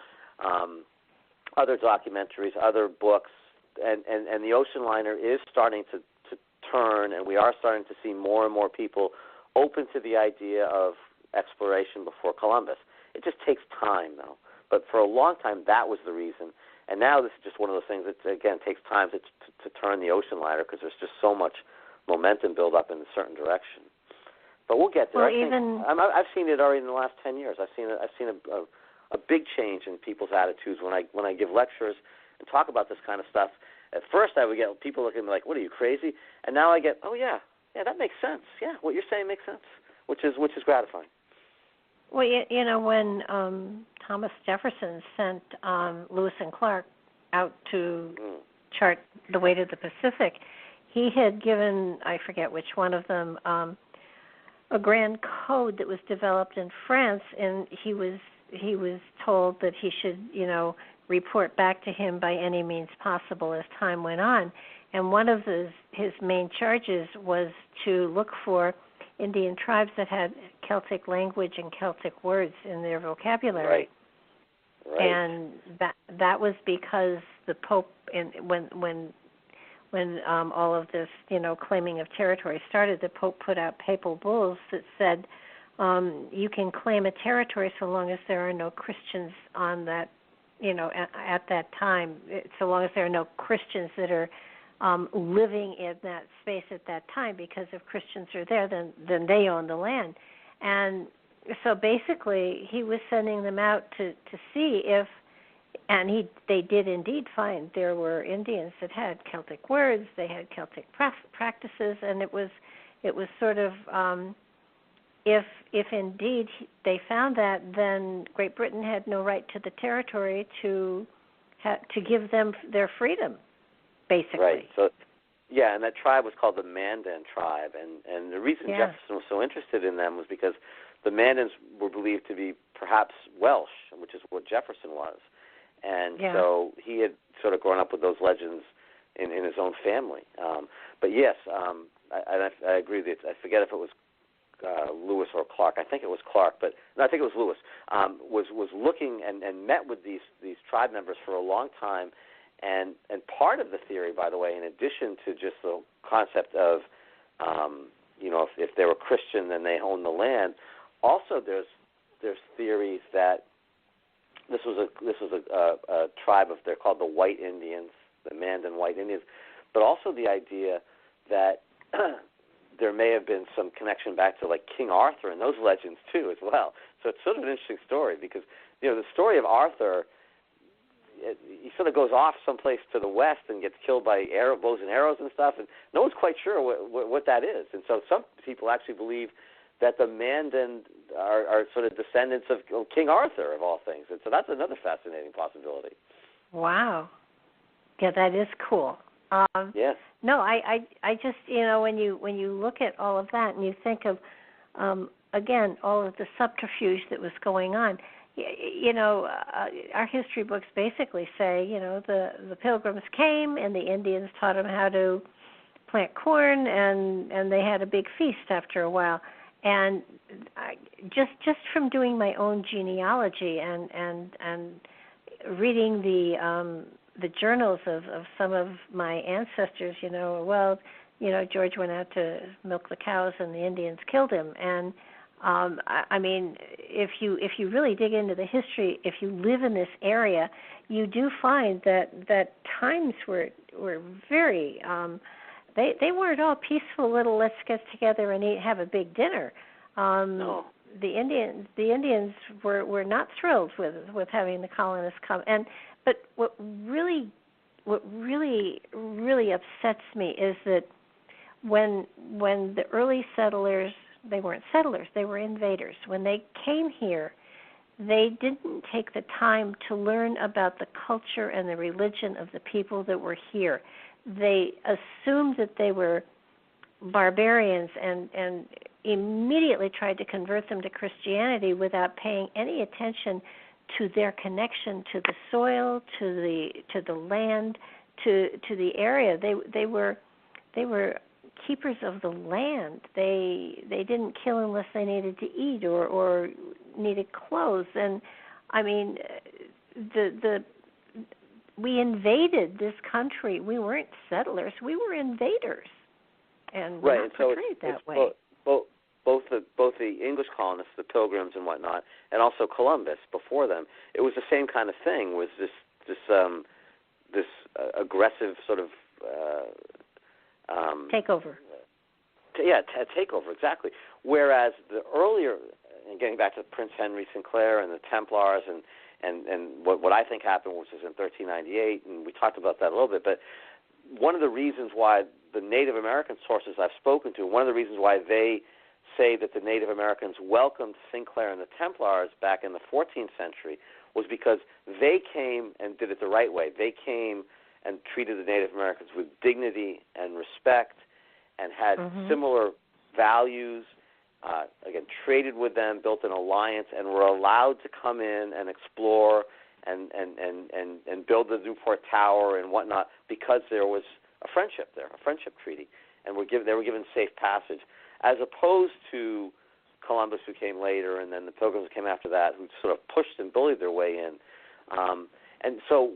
other documentaries, other books, and the ocean liner is starting to turn, and we are starting to see more and more people open to the idea of exploration before Columbus. It just takes time, though. But for a long time, that was the reason. And now this is just one of those things that, again, takes time to turn the ocean liner because there's just so much momentum build up in a certain direction. But we'll get there. I've seen it already in the last 10 years. I've seen a big change in people's attitudes when I give lectures and talk about this kind of stuff. At first, I would get people looking at me like, "What are you, crazy?" And now I get, "Oh yeah, that makes sense. Yeah, what you're saying makes sense," which is gratifying. Well, when Thomas Jefferson sent Lewis and Clark out to chart the way to the Pacific, he had given, I forget which one of them, a grand code that was developed in France, and he was told that he should, report back to him by any means possible as time went on. And one of his main charges was to look for Indian tribes that had Celtic language and Celtic words in their vocabulary. Right. And that was because the Pope, when all of this, claiming of territory started, the Pope put out papal bulls that said you can claim a territory so long as there are no Christians on that, at that time, so long as there are no Christians that are living in that space at that time, because if Christians are there, then they own the land. And so basically he was sending them out to see if, and they did indeed find there were Indians that had Celtic words, they had Celtic practices, and it was sort of, if indeed they found that, then Great Britain had no right to the territory to give them their freedom, basically. Right. So, yeah, and that tribe was called the Mandan tribe, and the reason Jefferson was so interested in them was because the Mandans were believed to be perhaps Welsh, which is what Jefferson was. And so he had sort of grown up with those legends in his own family. But yes, I agree that I forget if it was Lewis or Clark. I think it was Clark, but no, I think it was Lewis. Was looking and met with these tribe members for a long time, and part of the theory, by the way, in addition to just the concept of if they were Christian, then they own the land. Also, there's theories that this was a tribe they're called the White Indians, the Mandan White Indians, but also the idea that there may have been some connection back to like King Arthur and those legends too as well. So it's sort of an interesting story because the story of Arthur, he sort of goes off someplace to the west and gets killed by bows and arrows and stuff, and no one's quite sure what that is. And so some people actually believe that the Mandan are sort of descendants of King Arthur, of all things. And so that's another fascinating possibility. Wow. Yeah, that is cool. Yes. No, I just, when you look at all of that and you think of, again, all of the subterfuge that was going on, our history books basically say, the Pilgrims came and the Indians taught them how to plant corn, and they had a big feast after a while. And just from doing my own genealogy and reading the journals of some of my ancestors, George went out to milk the cows and the Indians killed him. And I mean, if you really dig into the history, if you live in this area, you do find that times were very they weren't all peaceful little let's get together and have a big dinner. No. The Indians were not thrilled with having the colonists come. But what really upsets me is that when the early settlers, they weren't settlers, they were invaders. When they came here, they didn't take the time to learn about the culture and the religion of the people that were here. they assumed that they were barbarians and immediately tried to convert them to Christianity without paying any attention to their connection to the soil, to the land, to the area. They were keepers of the land. They didn't kill unless they needed to eat or needed clothes. And I mean, we invaded this country. We weren't settlers. We were invaders, and we're not portrayed that way. Both the English colonists, the Pilgrims and whatnot, and also Columbus before them, it was the same kind of thing. Was this aggressive sort of takeover? Takeover, exactly. Whereas the earlier, and getting back to Prince Henry Sinclair and the Templars and what I think happened, which was in 1398, and we talked about that a little bit, but one of the reasons why the Native American sources I've spoken to, one of the reasons why they say that the Native Americans welcomed Sinclair and the Templars back in the 14th century was because they came and did it the right way. They came and treated the Native Americans with dignity and respect and had similar values, again, traded with them, built an alliance, and were allowed to come in and explore and build the Newport Tower and whatnot because there was a friendship there, a friendship treaty, and they were given safe passage, as opposed to Columbus, who came later, and then the Pilgrims came after that, who sort of pushed and bullied their way in. And so,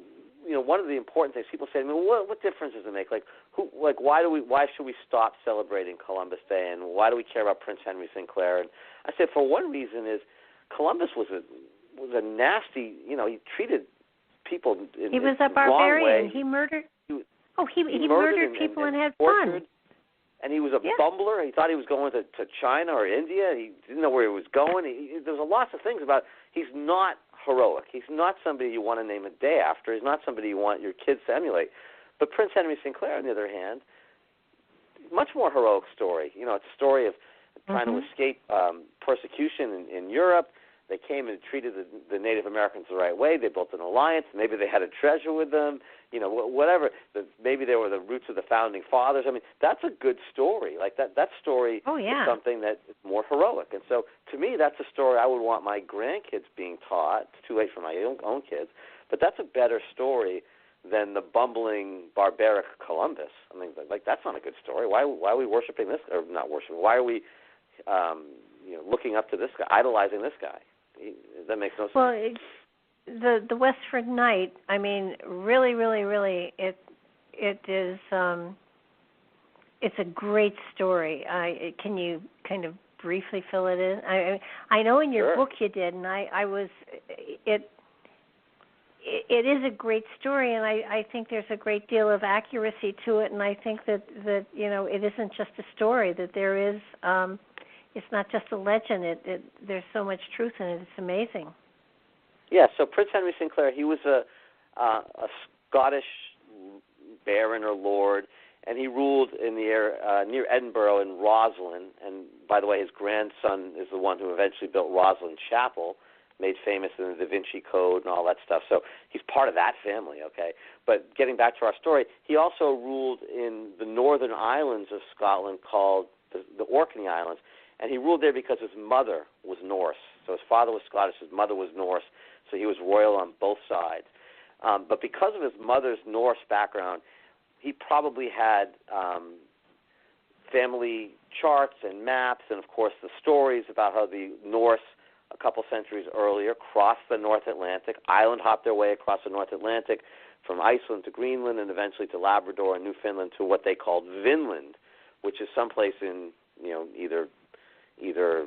one of the important things people say to me, what difference does it make? Why should we stop celebrating Columbus Day, and why do we care about Prince Henry Sinclair? And I said, for one reason is Columbus was a nasty, he treated people in he was a barbarian. He murdered. He murdered people and had fun. And he was a bumbler. He thought he was going to China or India. He didn't know where he was going. There's lots of things about. He's not heroic. He's not somebody you want to name a day after. He's not somebody you want your kids to emulate. But Prince Henry Sinclair, on the other hand, much more heroic story. It's a story of trying to escape persecution in Europe. They came and treated the Native Americans the right way. They built an alliance. Maybe they had a treasure with them. Whatever. Maybe they were the roots of the founding fathers. I mean, that's a good story. Like that story is something that is more heroic. And so, to me, that's a story I would want my grandkids being taught. It's too late for my own kids, but that's a better story than the bumbling, barbaric Columbus. I mean, that's not a good story. Why are we worshiping this, or not worshiping? Why are we, looking up to this guy, idolizing this guy? That makes no sense. Well, the Westford Knight, I mean, really, really, really, it is. It's a great story. Can you kind of briefly fill it in? I know in your book you did, and it is a great story, and I think there's a great deal of accuracy to it, and I think that it isn't just a story, that there is. It's not just a legend. There's so much truth in it. It's amazing. Yeah, so Prince Henry Sinclair, he was a Scottish baron or lord, and he ruled in the near Edinburgh in Roslin. And by the way, his grandson is the one who eventually built Roslin Chapel, made famous in the Da Vinci Code and all that stuff. So he's part of that family, okay? But getting back to our story, he also ruled in the northern islands of Scotland called the Orkney Islands. And he ruled there because his mother was Norse. So his father was Scottish, his mother was Norse, so he was royal on both sides. But because of his mother's Norse background, he probably had family charts and maps and, of course, the stories about how the Norse, a couple centuries earlier, crossed the North Atlantic, island hopped their way across the North Atlantic from Iceland to Greenland and eventually to Labrador and Newfoundland to what they called Vinland, which is someplace in, either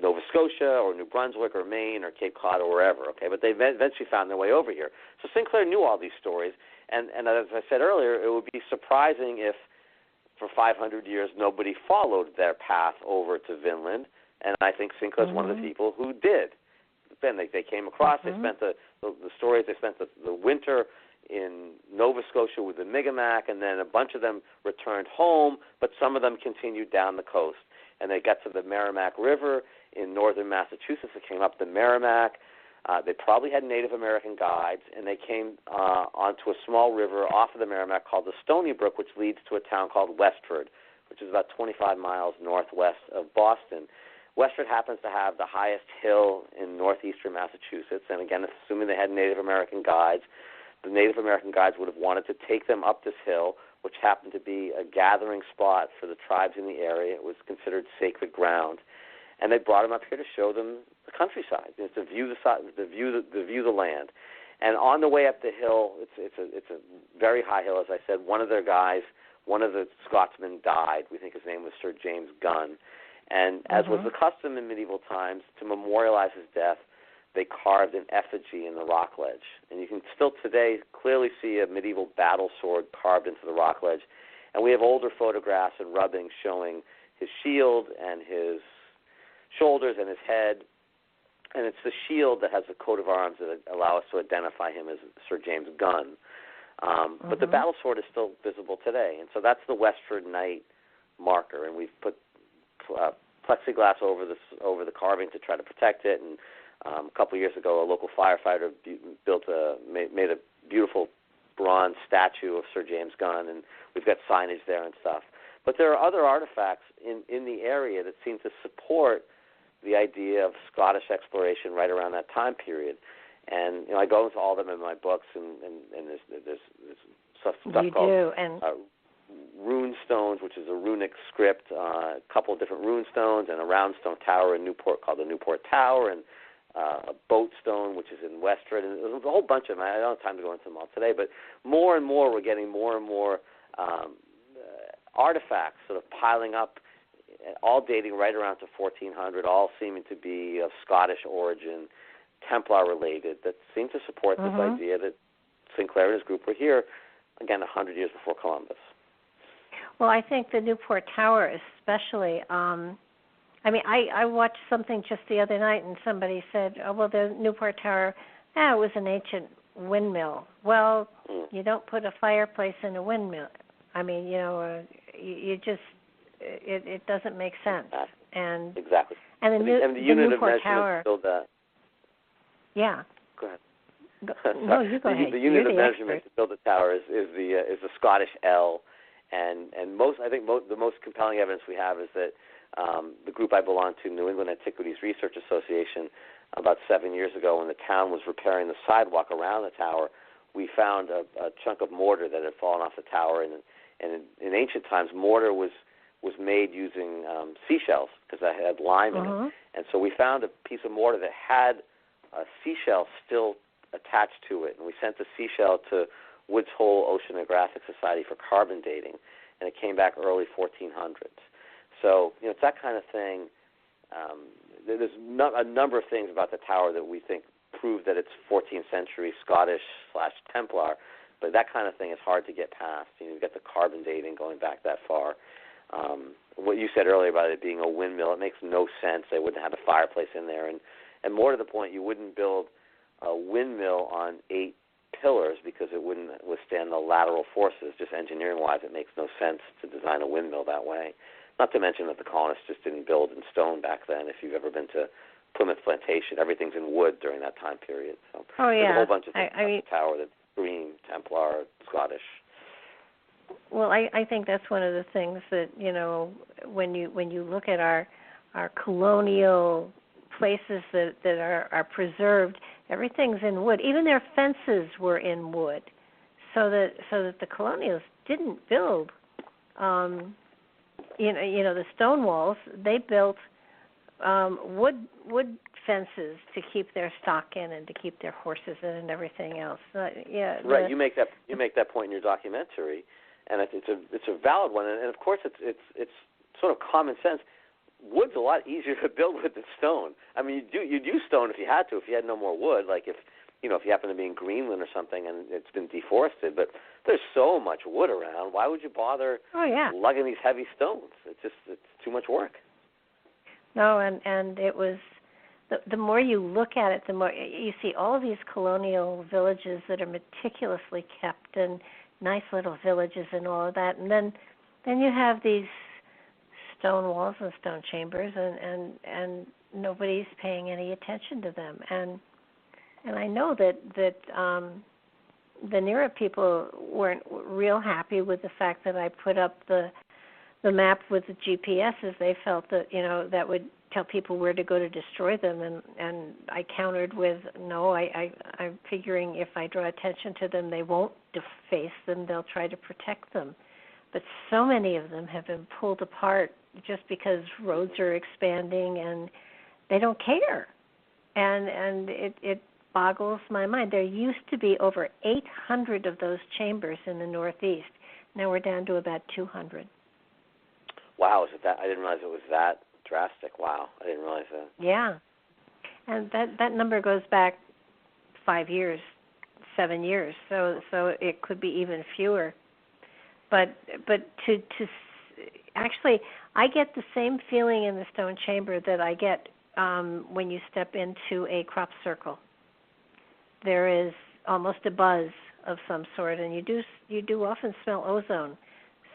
Nova Scotia or New Brunswick or Maine or Cape Cod or wherever, okay? But they eventually found their way over here. So Sinclair knew all these stories, and as I said earlier, it would be surprising if for 500 years nobody followed their path over to Vinland, and I think Sinclair's one of the people who did. Then they came across, they spent the stories, they spent the winter in Nova Scotia with the Mi'kmaq, and then a bunch of them returned home, but some of them continued down the coast. And they got to the Merrimack River in northern Massachusetts. They came up the Merrimack. They probably had Native American guides, and they came onto a small river off of the Merrimack called the Stony Brook, which leads to a town called Westford, which is about 25 miles northwest of Boston. Westford happens to have the highest hill in northeastern Massachusetts, and again, assuming they had Native American guides, the Native American guides would have wanted to take them up this hill, which happened to be a gathering spot for the tribes in the area. It was considered sacred ground. And they brought them up here to show them the countryside, to view the land. And on the way up the hill, it's a very high hill, as I said. One of their guys, one of the Scotsmen, died. We think his name was Sir James Gunn. And as was the custom in medieval times, to memorialize his death, they carved an effigy in the rock ledge. And you can still today clearly see a medieval battle sword carved into the rock ledge. And we have older photographs and rubbings showing his shield and his shoulders and his head, and it's the shield that has the coat of arms that allow us to identify him as Sir James Gunn. But the battle sword is still visible today, and so that's the Westford Knight marker, and we've put plexiglass over the carving to try to protect it. And a couple of years ago, a local firefighter made a beautiful bronze statue of Sir James Gunn, and we've got signage there and stuff. But there are other artifacts in the area that seem to support the idea of Scottish exploration right around that time period. And I go into all of them in my books, and there's stuff called rune stones, which is a runic script, a couple of different rune stones, and a round stone tower in Newport called the Newport Tower, and a boat stone, which is in Westford, and there's a whole bunch of them. I don't have time to go into them all today, but more and more we're getting more and more artifacts sort of piling up, all dating right around to 1400, all seeming to be of Scottish origin, Templar related, that seem to support this idea that Sinclair and his group were here, again, 100 years before Columbus. Well, I think the Newport Tower especially, I watched something just the other night, and somebody said, oh, well, the Newport Tower, it was an ancient windmill. Well, you don't put a fireplace in a windmill. I mean, you just, it doesn't make sense. And exactly. And the unit Newport of Tower. Still that. Yeah. Go ahead. No, you go ahead. The unit You're of measurement to build a tower is the Scottish ell, and the most compelling evidence we have is that the group I belong to, New England Antiquities Research Association, about 7 years ago, when the town was repairing the sidewalk around the tower, we found a chunk of mortar that had fallen off the tower, and in ancient times, mortar was made using seashells because it had lime in it. And so we found a piece of mortar that had a seashell still attached to it, and we sent the seashell to Woods Hole Oceanographic Society for carbon dating, and it came back early 1400s. So, it's that kind of thing. There's a number of things about the tower that we think prove that it's 14th century Scottish/Templar, but that kind of thing is hard to get past. You've got the carbon dating going back that far. What you said earlier about it being a windmill, it makes no sense. They wouldn't have a fireplace in there. And more to the point, you wouldn't build a windmill on 8 pillars because it wouldn't withstand the lateral forces. Just engineering-wise, it makes no sense to design a windmill that way. Not to mention that the colonists just didn't build in stone back then. If you've ever been to Plymouth Plantation, everything's in wood during that time period. So there's a whole bunch of things about the tower that scream Templar, Scottish. Well, I think that's one of the things that, when you look at our colonial places that are preserved, everything's in wood. Even their fences were in wood, so that the colonials didn't build the stone walls. They built wood fences to keep their stock in and to keep their horses in and everything else. Right. You make that point in your documentary, and it's a valid one. And of course, it's sort of common sense. Wood's a lot easier to build with than stone. I mean, you'd use stone if you had to, if you had no more wood, like if you happen to be in Greenland or something and it's been deforested. But there's so much wood around. Why would you bother lugging these heavy stones? It's too much work. No, and it was the more you look at it, the more you see all of these colonial villages that are meticulously kept and nice little villages and all of that, and then you have these stone walls and stone chambers, and nobody's paying any attention to them. And And I know that the NEARA people weren't real happy with the fact that I put up the map with the GPSs. They felt that, that would tell people where to go to destroy them, and I countered with, no, I'm figuring if I draw attention to them, they won't deface them, they'll try to protect them. But so many of them have been pulled apart just because roads are expanding and they don't care. And it boggles my mind. There used to be over 800 of those chambers in the Northeast. Now we're down to about 200. Wow, is it that? I didn't realize it was that drastic. Wow, I didn't realize that. Yeah, and that number goes back 5 years, 7 years. So it could be even fewer. But to actually, I get the same feeling in the stone chamber that I get when you step into a crop circle. There is almost a buzz of some sort, and you do often smell ozone.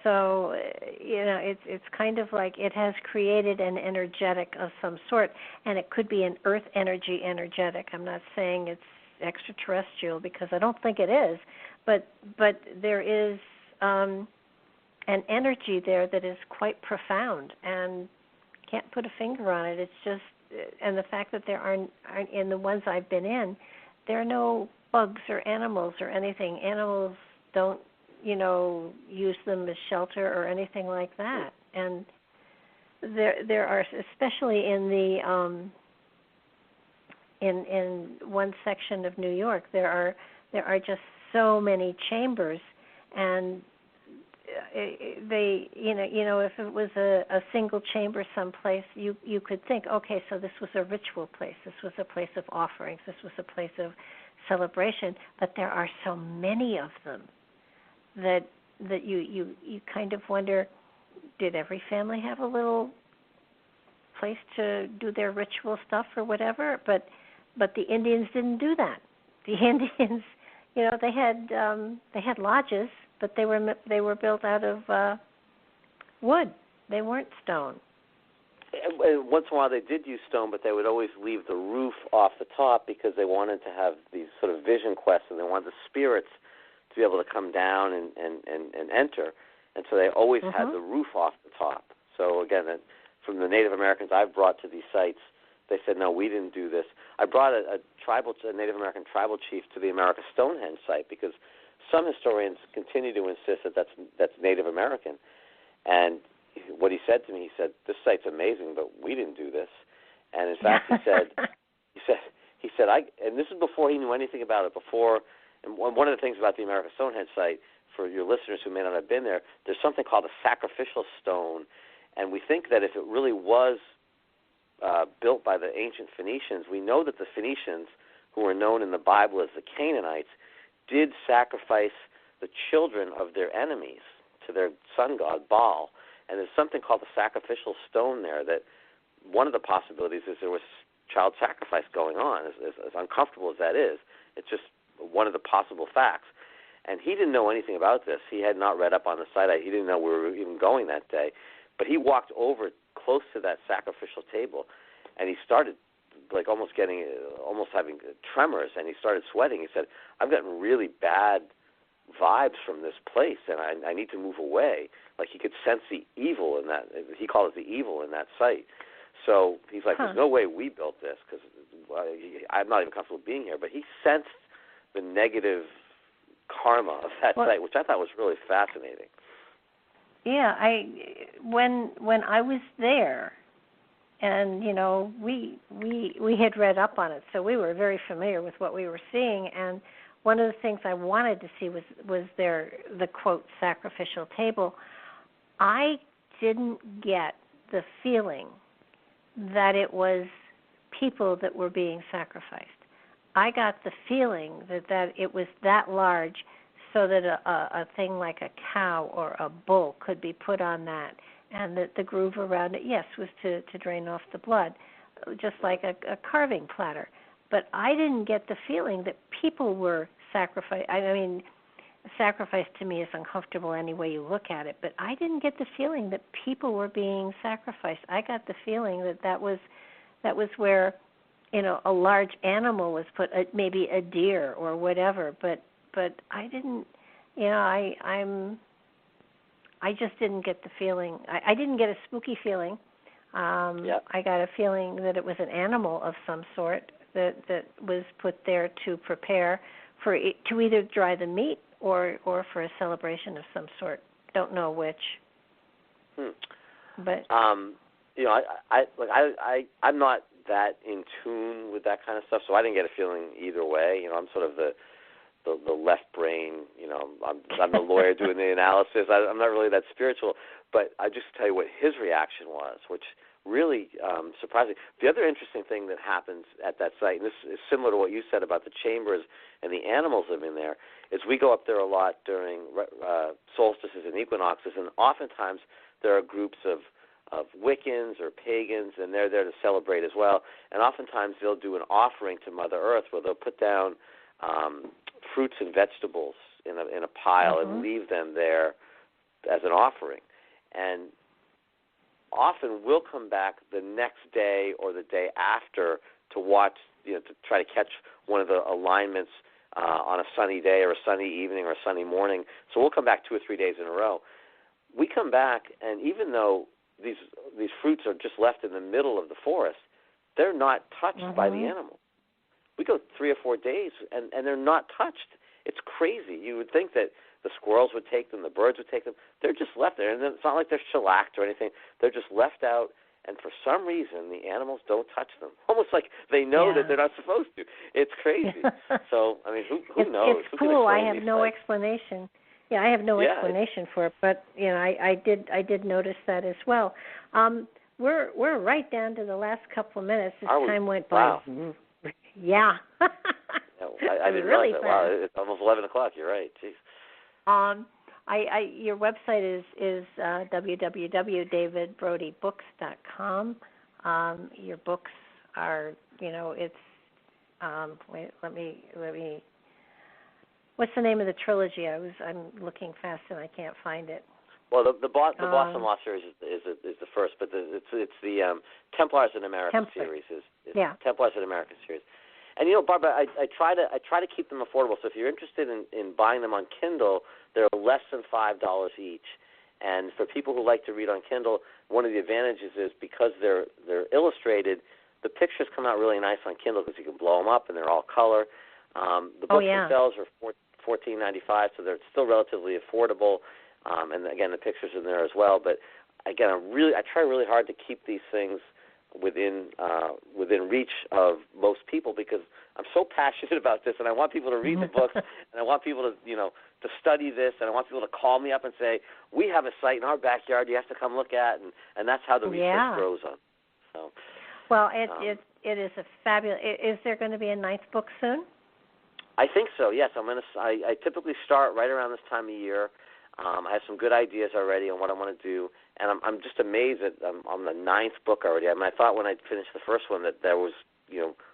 So it's kind of like it has created an energetic of some sort, and it could be an earth energetic. I'm not saying it's extraterrestrial because I don't think it is, but there is an energy there that is quite profound, and can't put a finger on it. It's just, and the fact that there aren't in the ones I've been in, there are no bugs or animals or anything. Animals don't, use them as shelter or anything like that. And there are, especially in the in one section of New York, there are just so many chambers, and they, if it was a single chamber someplace, you could think, okay, so this was a ritual place, this was a place of offerings, this was a place of celebration. But there are so many of them that you kind of wonder, did every family have a little place to do their ritual stuff or whatever? But the Indians didn't do that. The Indians, they had lodges, but they were built out of wood. They weren't stone. And once in a while they did use stone, but they would always leave the roof off the top because they wanted to have these sort of vision quests, and they wanted the spirits to be able to come down and enter. And so they always had the roof off the top. So again, from the Native Americans I've brought to these sites, they said, no, we didn't do this. I brought a Native American tribal chief to the America Stonehenge site because some historians continue to insist that that's Native American. And what he said to me, he said, this site's amazing, but we didn't do this. And in fact, he said, and this is before he knew anything about it. And one of the things about the America Stonehenge site, for your listeners who may not have been there, there's something called a sacrificial stone. And we think that if it really was built by the ancient Phoenicians, we know that the Phoenicians, who are known in the Bible as the Canaanites, did sacrifice the children of their enemies to their sun god, Baal. And there's something called the sacrificial stone there that one of the possibilities is there was child sacrifice going on, as uncomfortable as that is. It's just one of the possible facts. And he didn't know anything about this. He had not read up on the site. He didn't know we were even going that day. But he walked over close to that sacrificial table, and he started almost having tremors, and he started sweating. He said, I've gotten really bad vibes from this place, and I need to move away. Like he could sense the evil in that. He called it the evil in that site. So he's like, there's no way we built this because I'm not even comfortable being here. But he sensed the negative karma of that site, which I thought was really fascinating. Yeah, when I was there, and we had read up on it, so we were very familiar with what we were seeing. And one of the things I wanted to see was the quote sacrificial table. I didn't get the feeling that it was people that were being sacrificed. I got the feeling that it was that large so that a thing like a cow or a bull could be put on that, and that the groove around it, yes, was to drain off the blood, just like a carving platter. But I didn't get the feeling that people were sacrificed. I mean, sacrifice to me is uncomfortable any way you look at it, but I didn't get the feeling that people were being sacrificed. I got the feeling that was where a large animal was put, maybe a deer or whatever, but I didn't, I just didn't get the feeling. I didn't get a spooky feeling. I got a feeling that it was an animal of some sort that was put there to prepare for it, to either dry the meat or for a celebration of some sort. Don't know which. But I'm not that in tune with that kind of stuff, so I didn't get a feeling either way. I'm sort of the left brain. I'm the lawyer doing the analysis. I'm not really that spiritual, but I just tell you what his reaction was, which really surprised me. The other interesting thing that happens at that site, and this is similar to what you said about the chambers and the animals living there, is we go up there a lot during solstices and equinoxes, and oftentimes there are groups of Wiccans or pagans, and they're there to celebrate as well. And oftentimes they'll do an offering to Mother Earth where they'll put down fruits and vegetables in a pile and leave them there as an offering. And often we'll come back the next day or the day after to watch, to try to catch one of the alignments on a sunny day or a sunny evening or a sunny morning. So we'll come back 2 or 3 days in a row. We come back, and even though these fruits are just left in the middle of the forest, they're not touched by the animal. We go 3 or 4 days, and they're not touched. It's crazy. You would think that the squirrels would take them, the birds would take them. They're just left there, and it's not like they're shellacked or anything. They're just left out, and for some reason the animals don't touch them, almost like they know that they're not supposed to. It's crazy. So, I mean, who knows? It's cool. I have no explanation. Yeah, I have no explanation for it, but I did notice that as well. We're right down to the last couple of minutes. This time went by. Wow. Yeah. I didn't realize that. Wow, it's almost 11 o'clock. You're right. Jeez. Your website is www.davidbrodybooks.com. Your books are, it's wait, let me. What's the name of the trilogy? I'm looking fast and I can't find it. Well, the Boston Law series is the first, but it's the Templars in America series is Templars in America series. And Barbara, I try to keep them affordable. So if you're interested in buying them on Kindle, they're less than $5 each. And for people who like to read on Kindle, one of the advantages is because they're illustrated, the pictures come out really nice on Kindle because you can blow them up and they're all color. The books themselves are $14.95, so they're still relatively affordable. And again, the pictures in there as well. But again, I try really hard to keep these things within reach of most people because I'm so passionate about this, and I want people to read the books, and I want people to to study this, and I want people to call me up and say, we have a site in our backyard you have to come look at, and that's how the research grows on. So, well, it is a fabulous. Is there going to be a 9th book soon? I think so. Yes, I typically start right around this time of year. I have some good ideas already on what I want to do, and I'm just amazed that I'm on the 9th book already. I mean, I thought when I finished the first one that there was,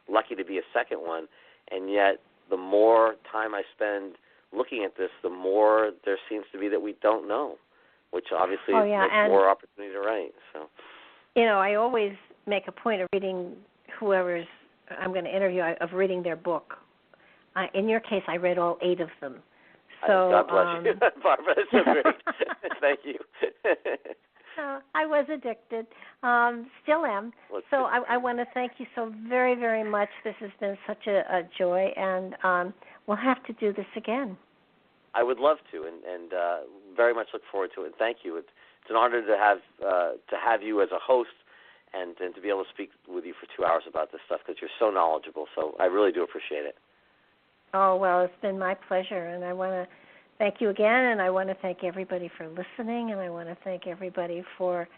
lucky to be a second one, and yet the more time I spend looking at this, the more there seems to be that we don't know, which obviously makes more opportunity to write. So, I always make a point of reading whoever's I'm going to interview, of reading their book. In your case, I read all 8 of them. So, God bless you, Barbara. That's so great. Thank you. I was addicted, still am. So I want to thank you so very, very much. This has been such a joy, and we'll have to do this again. I would love to, and very much look forward to it. And thank you. It's an honor to have you as a host, and to be able to speak with you for 2 hours about this stuff because you're so knowledgeable. So I really do appreciate it. Oh, well, it's been my pleasure, and I want to thank you again, and I want to thank everybody for listening, and I want to thank everybody for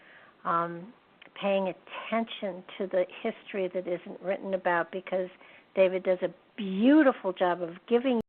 paying attention to the history that isn't written about, because David does a beautiful job of giving